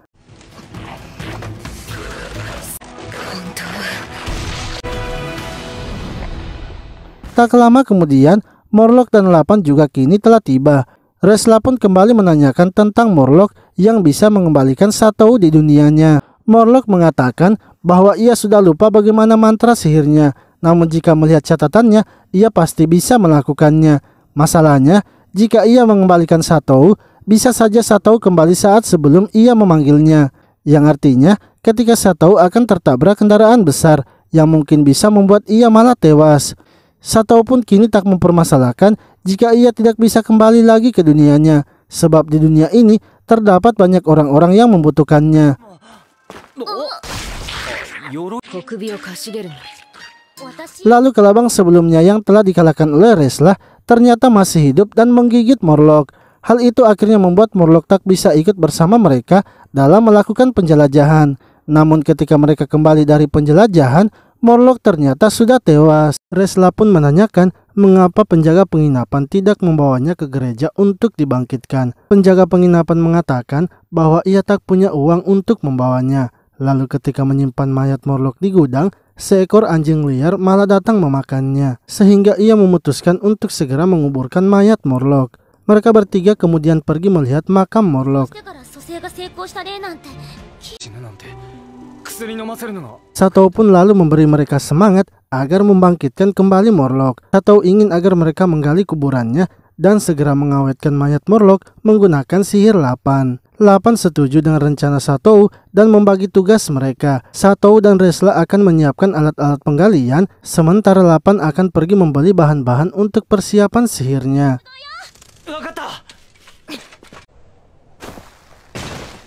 Tak lama kemudian, Morlock dan Lapan juga kini telah tiba. Resla pun kembali menanyakan tentang Morlock yang bisa mengembalikan Satou di dunianya. Morlock mengatakan bahwa ia sudah lupa bagaimana mantra sihirnya, namun jika melihat catatannya, ia pasti bisa melakukannya. Masalahnya, jika ia mengembalikan Satou, bisa saja Satou kembali saat sebelum ia memanggilnya, yang artinya ketika Satou akan tertabrak kendaraan besar yang mungkin bisa membuat ia malah tewas. Satou pun kini tak mempermasalahkan jika ia tidak bisa kembali lagi ke dunianya, sebab di dunia ini terdapat banyak orang-orang yang membutuhkannya. Lalu kelabang sebelumnya yang telah dikalahkan oleh Resla ternyata masih hidup dan menggigit Morlock. Hal itu akhirnya membuat Morlock tak bisa ikut bersama mereka dalam melakukan penjelajahan. Namun ketika mereka kembali dari penjelajahan, Morlock ternyata sudah tewas. Resla pun menanyakan mengapa penjaga penginapan tidak membawanya ke gereja untuk dibangkitkan. Penjaga penginapan mengatakan bahwa ia tak punya uang untuk membawanya. Lalu ketika menyimpan mayat Morlock di gudang, seekor anjing liar malah datang memakannya, sehingga ia memutuskan untuk segera menguburkan mayat Morlock. Mereka bertiga kemudian pergi melihat makam Morlock. Satou pun lalu memberi mereka semangat agar membangkitkan kembali Morlock. Satou ingin agar mereka menggali kuburannya dan segera mengawetkan mayat Morlock menggunakan sihir Lapan. Lapan setuju dengan rencana Satou dan membagi tugas mereka. Satou dan Resla akan menyiapkan alat-alat penggalian, sementara Lapan akan pergi membeli bahan-bahan untuk persiapan sihirnya.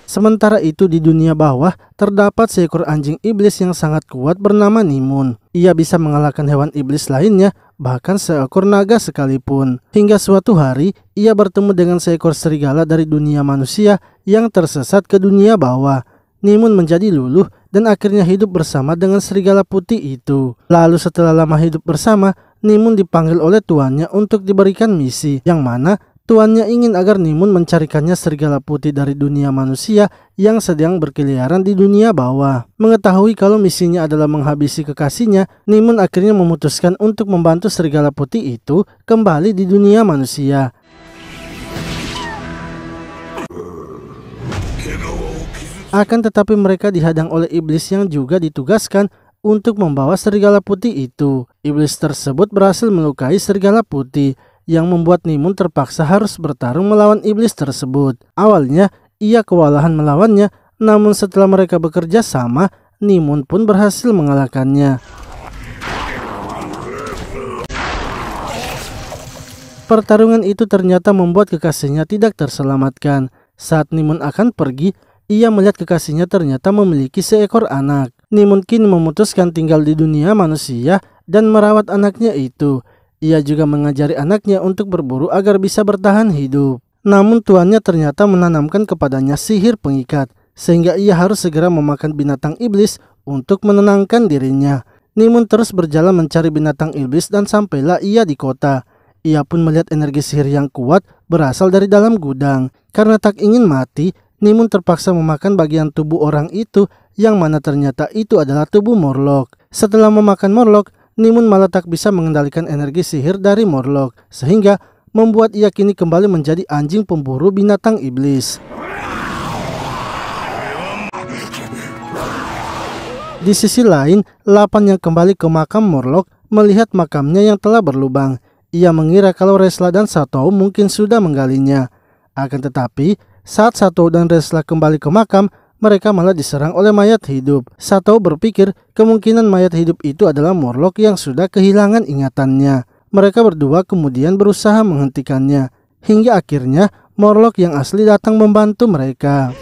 Sementara itu di dunia bawah terdapat seekor anjing iblis yang sangat kuat bernama Nimun. Ia bisa mengalahkan hewan iblis lainnya, bahkan seekor naga sekalipun. Hingga suatu hari ia bertemu dengan seekor serigala dari dunia manusia yang tersesat ke dunia bawah. Nimun menjadi luluh dan akhirnya hidup bersama dengan serigala putih itu. Lalu setelah lama hidup bersama, Nimun dipanggil oleh tuannya untuk diberikan misi, yang mana tuannya ingin agar Nimun mencarikannya serigala putih dari dunia manusia yang sedang berkeliaran di dunia bawah. Mengetahui kalau misinya adalah menghabisi kekasihnya, Nimun akhirnya memutuskan untuk membantu serigala putih itu kembali di dunia manusia. Akan tetapi mereka dihadang oleh iblis yang juga ditugaskan untuk membawa serigala putih itu. Iblis tersebut berhasil melukai serigala putih, yang membuat Nimun terpaksa harus bertarung melawan iblis tersebut. Awalnya ia kewalahan melawannya, Namun setelah mereka bekerja sama, Nimun pun berhasil mengalahkannya. Pertarungan itu ternyata membuat kekasihnya tidak terselamatkan. Saat Nimun akan pergi, ia melihat kekasihnya ternyata memiliki seekor anak. Nimun kini memutuskan tinggal di dunia manusia dan merawat anaknya itu. Ia juga mengajari anaknya untuk berburu agar bisa bertahan hidup. Namun tuannya ternyata menanamkan kepadanya sihir pengikat, sehingga ia harus segera memakan binatang iblis untuk menenangkan dirinya. Nimun terus berjalan mencari binatang iblis dan sampailah ia di kota. Ia pun melihat energi sihir yang kuat berasal dari dalam gudang. Karena tak ingin mati, Nimun terpaksa memakan bagian tubuh orang itu, yang mana ternyata itu adalah tubuh Morlock. Setelah memakan Morlock, Nimun malah tak bisa mengendalikan energi sihir dari Morlock, sehingga membuat ia kini kembali menjadi anjing pemburu binatang iblis. Di sisi lain, Lapan yang kembali ke makam Morlock melihat makamnya yang telah berlubang. Ia mengira kalau Resla dan Satou mungkin sudah menggalinya. Akan tetapi, saat Satou dan Resla kembali ke makam, mereka malah diserang oleh mayat hidup. Satou berpikir kemungkinan mayat hidup itu adalah Morlock yang sudah kehilangan ingatannya. Mereka berdua kemudian berusaha menghentikannya. Hingga akhirnya Morlock yang asli datang membantu mereka.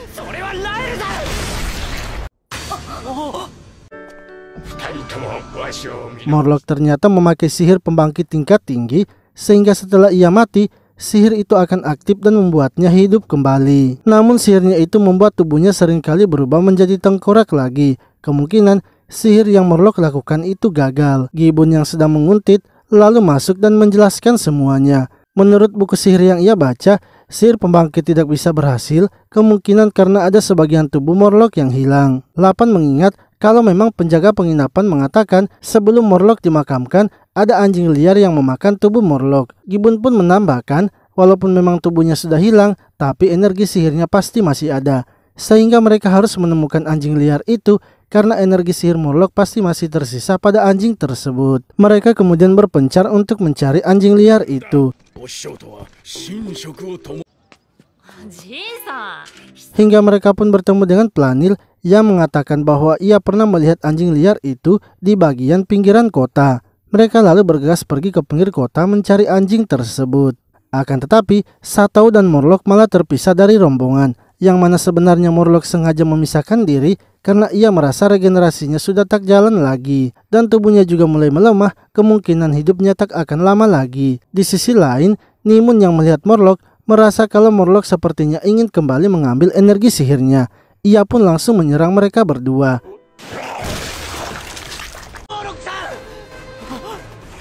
Morlock ternyata memakai sihir pembangkit tingkat tinggi, sehingga setelah ia mati, sihir itu akan aktif dan membuatnya hidup kembali. Namun sihirnya itu membuat tubuhnya seringkali berubah menjadi tengkorak lagi. Kemungkinan sihir yang Morlock lakukan itu gagal. Gibbon yang sedang menguntit lalu masuk dan menjelaskan semuanya. Menurut buku sihir yang ia baca, sihir pembangkit tidak bisa berhasil, kemungkinan karena ada sebagian tubuh Morlock yang hilang. Lapan mengingat kalau memang penjaga penginapan mengatakan sebelum Morlock dimakamkan, ada anjing liar yang memakan tubuh Morlock. Gibbon pun menambahkan, walaupun memang tubuhnya sudah hilang, tapi energi sihirnya pasti masih ada. Sehingga mereka harus menemukan anjing liar itu, karena energi sihir Morlock pasti masih tersisa pada anjing tersebut. Mereka kemudian berpencar untuk mencari anjing liar itu. Hingga mereka pun bertemu dengan Planil yang mengatakan bahwa ia pernah melihat anjing liar itu di bagian pinggiran kota. Mereka lalu bergegas pergi ke pinggir kota mencari anjing tersebut. Akan tetapi, Satou dan Morlock malah terpisah dari rombongan, yang mana sebenarnya Morlock sengaja memisahkan diri karena ia merasa regenerasinya sudah tak jalan lagi dan tubuhnya juga mulai melemah, kemungkinan hidupnya tak akan lama lagi. Di sisi lain, Nimun yang melihat Morlock merasa kalau Morlock sepertinya ingin kembali mengambil energi sihirnya. Ia pun langsung menyerang mereka berdua.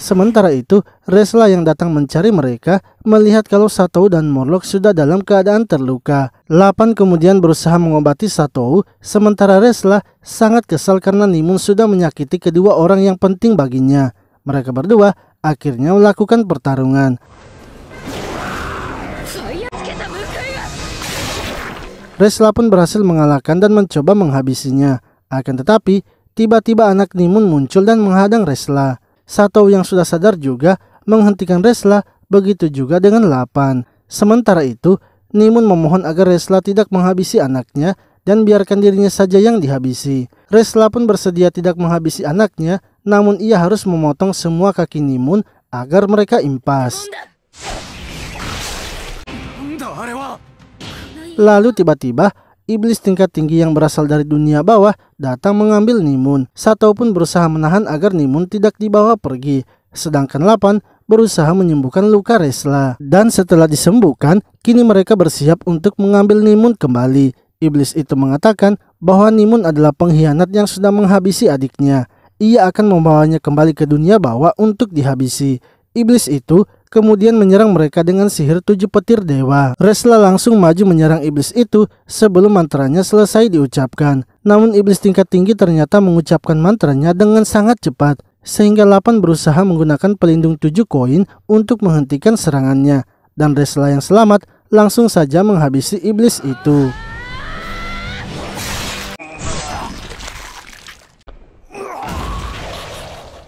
Sementara itu, Resla yang datang mencari mereka melihat kalau Satou dan Morlock sudah dalam keadaan terluka. Lapan kemudian berusaha mengobati Satou, sementara Resla sangat kesal karena Nimun sudah menyakiti kedua orang yang penting baginya. Mereka berdua akhirnya melakukan pertarungan. Resla pun berhasil mengalahkan dan mencoba menghabisinya. Akan tetapi, tiba-tiba anak Nimun muncul dan menghadang Resla. Satou yang sudah sadar juga menghentikan Resla, begitu juga dengan Lapan. Sementara itu, Nimun memohon agar Resla tidak menghabisi anaknya dan biarkan dirinya saja yang dihabisi. Resla pun bersedia tidak menghabisi anaknya, namun ia harus memotong semua kaki Nimun agar mereka impas. Lalu tiba-tiba, iblis tingkat tinggi yang berasal dari dunia bawah datang mengambil Nimun. Satou pun berusaha menahan agar Nimun tidak dibawa pergi. Sedangkan Lapan berusaha menyembuhkan luka Resla. Dan setelah disembuhkan, kini mereka bersiap untuk mengambil Nimun kembali. Iblis itu mengatakan bahwa Nimun adalah pengkhianat yang sudah menghabisi adiknya. Ia akan membawanya kembali ke dunia bawah untuk dihabisi. Iblis itu kemudian menyerang mereka dengan sihir 7 petir dewa. Resla langsung maju menyerang iblis itu sebelum mantranya selesai diucapkan. Namun iblis tingkat tinggi ternyata mengucapkan mantranya dengan sangat cepat, sehingga Lapan berusaha menggunakan pelindung 7 koin untuk menghentikan serangannya. Dan Resla yang selamat langsung saja menghabisi iblis itu.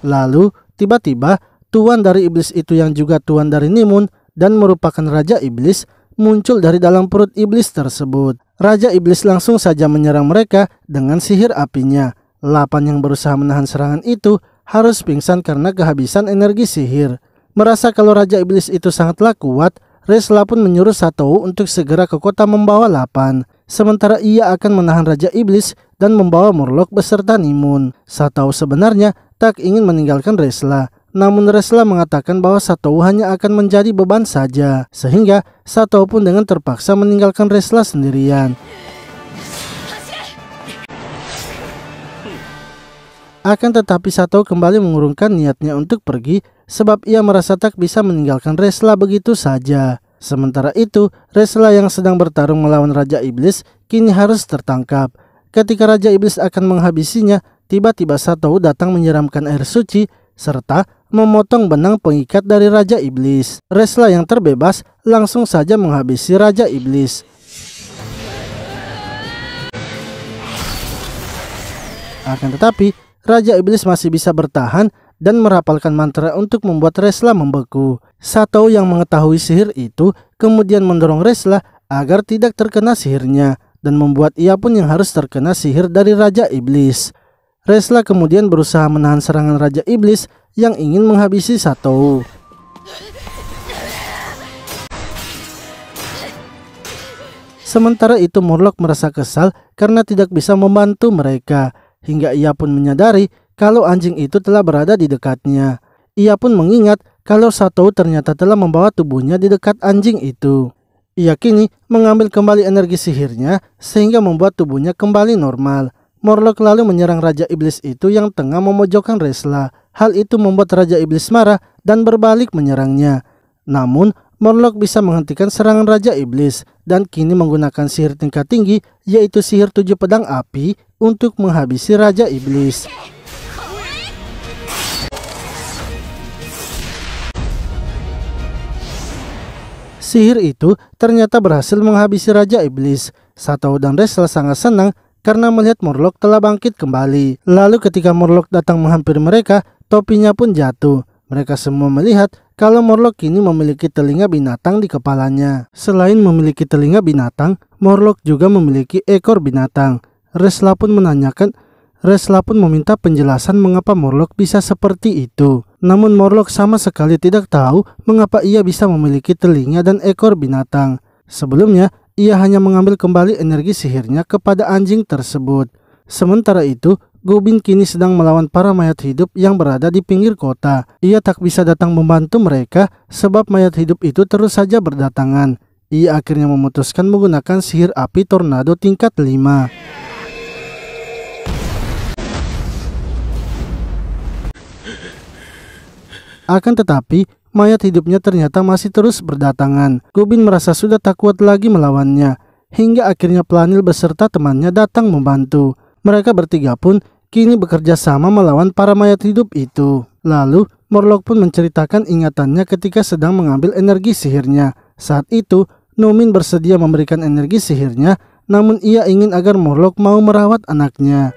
Lalu tiba-tiba tuan dari iblis itu yang juga tuan dari Nimun dan merupakan raja iblis muncul dari dalam perut iblis tersebut. Raja Iblis langsung saja menyerang mereka dengan sihir apinya. Lapan yang berusaha menahan serangan itu harus pingsan karena kehabisan energi sihir. Merasa kalau Raja Iblis itu sangatlah kuat, Resla pun menyuruh Satou untuk segera ke kota membawa Lapan. Sementara ia akan menahan Raja Iblis dan membawa Murloc beserta Nimun. Satou sebenarnya tak ingin meninggalkan Resla. Namun Resla mengatakan bahwa Satou hanya akan menjadi beban saja. Sehingga Satou pun dengan terpaksa meninggalkan Resla sendirian. Akan tetapi Satou kembali mengurungkan niatnya untuk pergi sebab ia merasa tak bisa meninggalkan Resla begitu saja. Sementara itu, Resla yang sedang bertarung melawan Raja Iblis kini harus tertangkap. Ketika Raja Iblis akan menghabisinya, tiba-tiba Satou datang menyiramkan air suci serta memotong benang pengikat dari Raja Iblis. Resla yang terbebas langsung saja menghabisi Raja Iblis. Akan tetapi, Raja Iblis masih bisa bertahan dan merapalkan mantra untuk membuat Resla membeku. Satou yang mengetahui sihir itu kemudian mendorong Resla agar tidak terkena sihirnya dan membuat ia pun yang harus terkena sihir dari Raja Iblis. Resla kemudian berusaha menahan serangan Raja Iblis yang ingin menghabisi Satou. Sementara itu Murloc merasa kesal karena tidak bisa membantu mereka. Hingga ia pun menyadari kalau anjing itu telah berada di dekatnya. Ia pun mengingat kalau Satou ternyata telah membawa tubuhnya di dekat anjing itu. Ia kini mengambil kembali energi sihirnya sehingga membuat tubuhnya kembali normal. Murloc lalu menyerang Raja Iblis itu yang tengah memojokkan Resla. Hal itu membuat Raja Iblis marah dan berbalik menyerangnya. Namun Murloc bisa menghentikan serangan Raja Iblis dan kini menggunakan sihir tingkat tinggi yaitu sihir 7 pedang api untuk menghabisi Raja Iblis. Sihir itu ternyata berhasil menghabisi Raja Iblis. Satou dan Resla sangat senang karena melihat Murloc telah bangkit kembali. Lalu ketika Murloc datang menghampiri mereka, topinya pun jatuh. Mereka semua melihat kalau Murloc kini memiliki telinga binatang di kepalanya. Selain memiliki telinga binatang, Murloc juga memiliki ekor binatang. Resla pun meminta penjelasan mengapa Murloc bisa seperti itu. Namun Murloc sama sekali tidak tahu mengapa ia bisa memiliki telinga dan ekor binatang. Sebelumnya, ia hanya mengambil kembali energi sihirnya kepada anjing tersebut. Sementara itu, Gobin kini sedang melawan para mayat hidup yang berada di pinggir kota. Ia tak bisa datang membantu mereka sebab mayat hidup itu terus saja berdatangan. Ia akhirnya memutuskan menggunakan sihir api tornado tingkat 5. Akan tetapi, mayat hidupnya ternyata masih terus berdatangan. Gobin merasa sudah tak kuat lagi melawannya. Hingga akhirnya Planil beserta temannya datang membantu. Mereka bertiga pun kini bekerja sama melawan para mayat hidup itu. Lalu, Murloc pun menceritakan ingatannya ketika sedang mengambil energi sihirnya. Saat itu, Numin bersedia memberikan energi sihirnya, namun ia ingin agar Murloc mau merawat anaknya.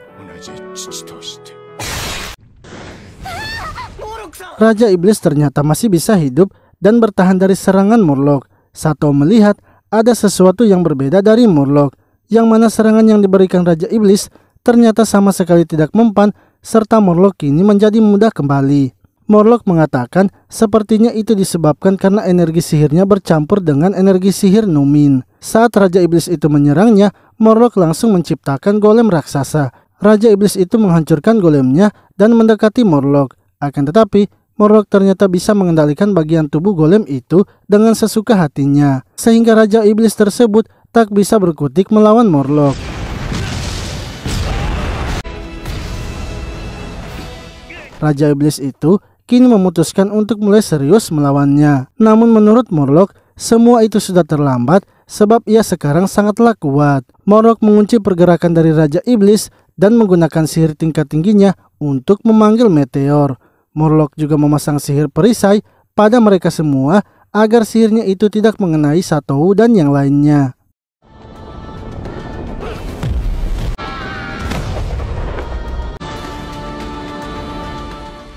Raja Iblis ternyata masih bisa hidup dan bertahan dari serangan Murloc. Satou melihat ada sesuatu yang berbeda dari Murloc, yang mana serangan yang diberikan Raja Iblis ternyata sama sekali tidak mempan, serta Murloc kini menjadi mudah kembali. Murloc mengatakan sepertinya itu disebabkan karena energi sihirnya bercampur dengan energi sihir Numin. Saat Raja Iblis itu menyerangnya, Murloc langsung menciptakan golem raksasa. Raja Iblis itu menghancurkan golemnya dan mendekati Murloc. Akan tetapi, Murloc ternyata bisa mengendalikan bagian tubuh golem itu dengan sesuka hatinya, sehingga Raja Iblis tersebut tak bisa berkutik melawan Murloc. Raja Iblis itu kini memutuskan untuk mulai serius melawannya. Namun menurut Murloc, semua itu sudah terlambat sebab ia sekarang sangatlah kuat. Murloc mengunci pergerakan dari Raja Iblis dan menggunakan sihir tingkat tingginya untuk memanggil meteor. Murloc juga memasang sihir perisai pada mereka semua agar sihirnya itu tidak mengenai Satou dan yang lainnya.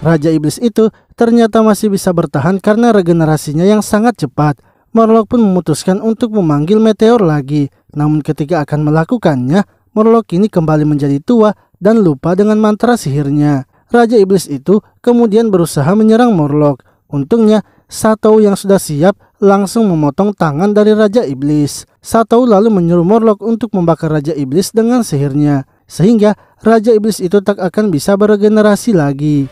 Raja Iblis itu ternyata masih bisa bertahan karena regenerasinya yang sangat cepat. Murloc pun memutuskan untuk memanggil meteor lagi. Namun ketika akan melakukannya, Morlock kini kembali menjadi tua dan lupa dengan mantra sihirnya. Raja Iblis itu kemudian berusaha menyerang Morlock. Untungnya, Satou yang sudah siap langsung memotong tangan dari Raja Iblis. Satou lalu menyuruh Morlock untuk membakar Raja Iblis dengan sihirnya, sehingga Raja Iblis itu tak akan bisa beregenerasi lagi.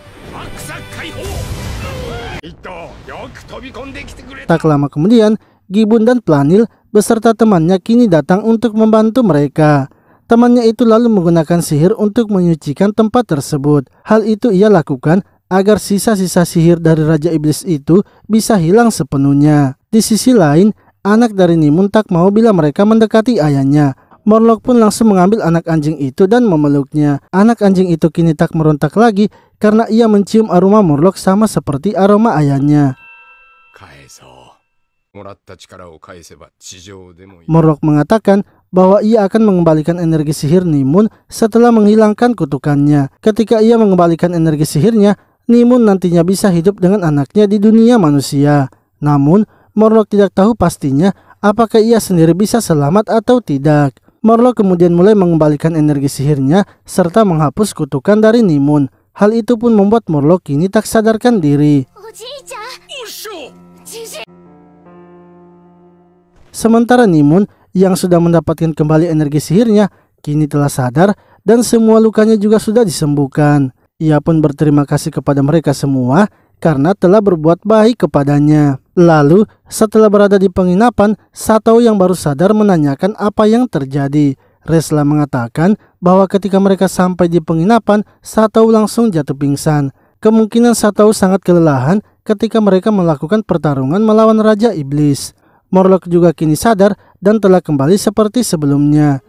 Tak lama kemudian, Gibbon dan Planil beserta temannya kini datang untuk membantu mereka. Temannya itu lalu menggunakan sihir untuk menyucikan tempat tersebut. Hal itu ia lakukan agar sisa-sisa sihir dari Raja Iblis itu bisa hilang sepenuhnya. Di sisi lain, anak dari Nimun tak mau bila mereka mendekati ayahnya. Morlock pun langsung mengambil anak anjing itu dan memeluknya. Anak anjing itu kini tak merontak lagi karena ia mencium aroma Morlock sama seperti aroma ayahnya. Morlock mengatakan bahwa ia akan mengembalikan energi sihir Nimun setelah menghilangkan kutukannya. Ketika ia mengembalikan energi sihirnya, Nimun nantinya bisa hidup dengan anaknya di dunia manusia. Namun, Morlock tidak tahu pastinya apakah ia sendiri bisa selamat atau tidak. Morlock kemudian mulai mengembalikan energi sihirnya serta menghapus kutukan dari Nimun. Hal itu pun membuat Morlock kini tak sadarkan diri. Sementara Nimun yang sudah mendapatkan kembali energi sihirnya kini telah sadar dan semua lukanya juga sudah disembuhkan. Ia pun berterima kasih kepada mereka semua karena telah berbuat baik kepadanya. Lalu setelah berada di penginapan, Satou yang baru sadar menanyakan apa yang terjadi. Resla mengatakan bahwa ketika mereka sampai di penginapan, Satou langsung jatuh pingsan. Kemungkinan Satou sangat kelelahan ketika mereka melakukan pertarungan melawan Raja Iblis. Morlock juga kini sadar dan telah kembali seperti sebelumnya.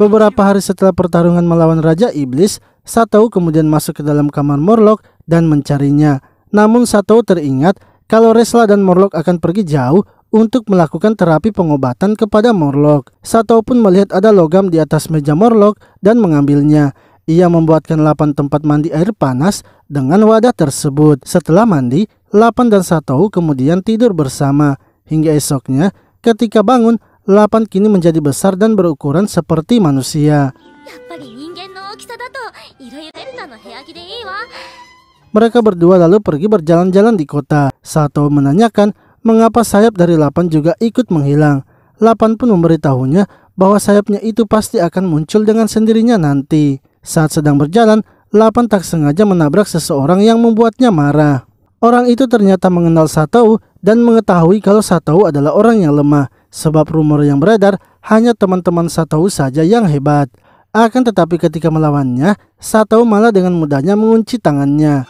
Beberapa hari setelah pertarungan melawan Raja Iblis, Satou kemudian masuk ke dalam kamar Morlock dan mencarinya. Namun Satou teringat kalau Resla dan Morlock akan pergi jauh untuk melakukan terapi pengobatan kepada Morlock. Satou pun melihat ada logam di atas meja Morlock dan mengambilnya. Ia membuatkan 8 tempat mandi air panas dengan wadah tersebut. Setelah mandi, Lapan dan Satou kemudian tidur bersama. Hingga esoknya, ketika bangun, Lapan kini menjadi besar dan berukuran seperti manusia. Mereka berdua lalu pergi berjalan-jalan di kota. Satou menanyakan mengapa sayap dari Lapan juga ikut menghilang. Lapan pun memberitahunya bahwa sayapnya itu pasti akan muncul dengan sendirinya nanti. Saat sedang berjalan, Lapan tak sengaja menabrak seseorang yang membuatnya marah. Orang itu ternyata mengenal Satou dan mengetahui kalau Satou adalah orang yang lemah, sebab rumor yang beredar hanya teman-teman Satou saja yang hebat. Akan tetapi ketika melawannya, Satou malah dengan mudahnya mengunci tangannya.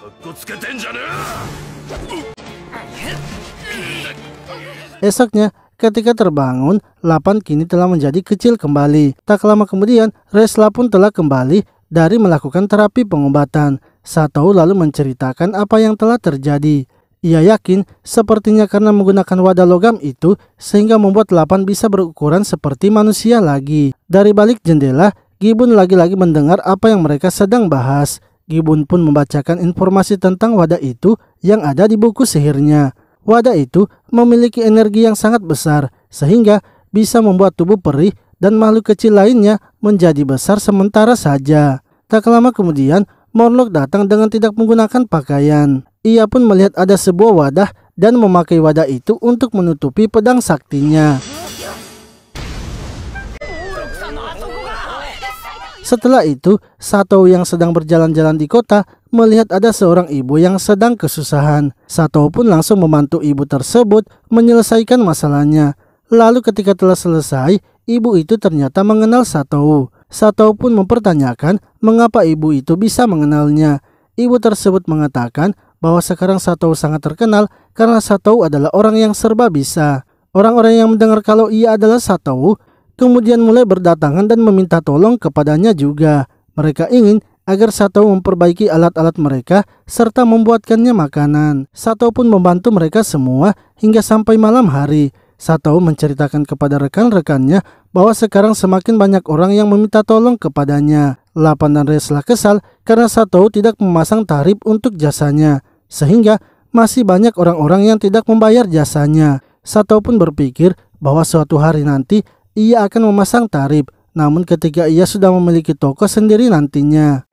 Esoknya, ketika terbangun, Lapan kini telah menjadi kecil kembali. Tak lama kemudian, Resla pun telah kembali dari melakukan terapi pengobatan. Satou lalu menceritakan apa yang telah terjadi. Ia yakin sepertinya karena menggunakan wadah logam itu sehingga membuat Lapan bisa berukuran seperti manusia lagi. Dari balik jendela, Gibbon lagi-lagi mendengar apa yang mereka sedang bahas. Gibbon pun membacakan informasi tentang wadah itu yang ada di buku sihirnya. Wadah itu memiliki energi yang sangat besar sehingga bisa membuat tubuh perih dan makhluk kecil lainnya menjadi besar sementara saja. Tak lama kemudian, Morlock datang dengan tidak menggunakan pakaian. Ia pun melihat ada sebuah wadah dan memakai wadah itu untuk menutupi pedang saktinya. Setelah itu, Satou yang sedang berjalan-jalan di kota melihat ada seorang ibu yang sedang kesusahan. Satou pun langsung membantu ibu tersebut menyelesaikan masalahnya. Lalu ketika telah selesai, ibu itu ternyata mengenal Satou. Satou pun mempertanyakan mengapa ibu itu bisa mengenalnya. Ibu tersebut mengatakan bahwa sekarang Satou sangat terkenal karena Satou adalah orang yang serba bisa. Orang-orang yang mendengar kalau ia adalah Satou kemudian mulai berdatangan dan meminta tolong kepadanya juga. Mereka ingin agar Satou memperbaiki alat-alat mereka serta membuatkannya makanan. Satou pun membantu mereka semua hingga sampai malam hari. Satou menceritakan kepada rekan-rekannya bahwa sekarang semakin banyak orang yang meminta tolong kepadanya. Lapan dan Resla kesal karena Satou tidak memasang tarif untuk jasanya, sehingga masih banyak orang-orang yang tidak membayar jasanya. Sato pun berpikir bahwa suatu hari nanti ia akan memasang tarif. Namun ketika ia sudah memiliki toko sendiri nantinya,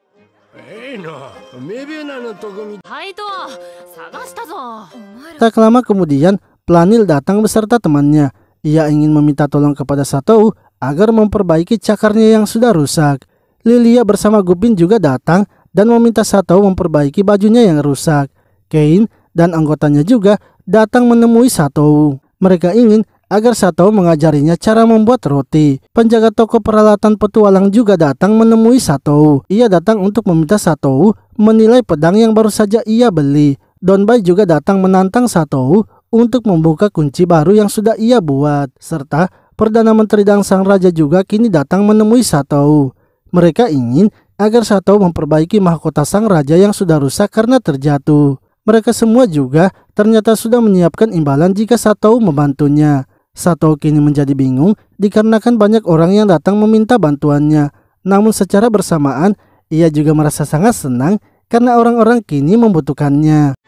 tak lama kemudian Planil datang beserta temannya. Ia ingin meminta tolong kepada Sato agar memperbaiki cakarnya yang sudah rusak. Lilia bersama Gupin juga datang dan meminta Sato memperbaiki bajunya yang rusak. Kane dan anggotanya juga datang menemui Sato. Mereka ingin agar Sato mengajarinya cara membuat roti. Penjaga toko peralatan petualang juga datang menemui Sato. Ia datang untuk meminta Sato menilai pedang yang baru saja ia beli. Donbai juga datang menantang Sato untuk membuka kunci baru yang sudah ia buat. Serta Perdana Menteri dan Sang Raja juga kini datang menemui Sato. Mereka ingin agar Sato memperbaiki mahkota Sang Raja yang sudah rusak karena terjatuh. Mereka semua juga ternyata sudah menyiapkan imbalan jika Sato membantunya. Sato kini menjadi bingung dikarenakan banyak orang yang datang meminta bantuannya. Namun secara bersamaan ia juga merasa sangat senang karena orang-orang kini membutuhkannya.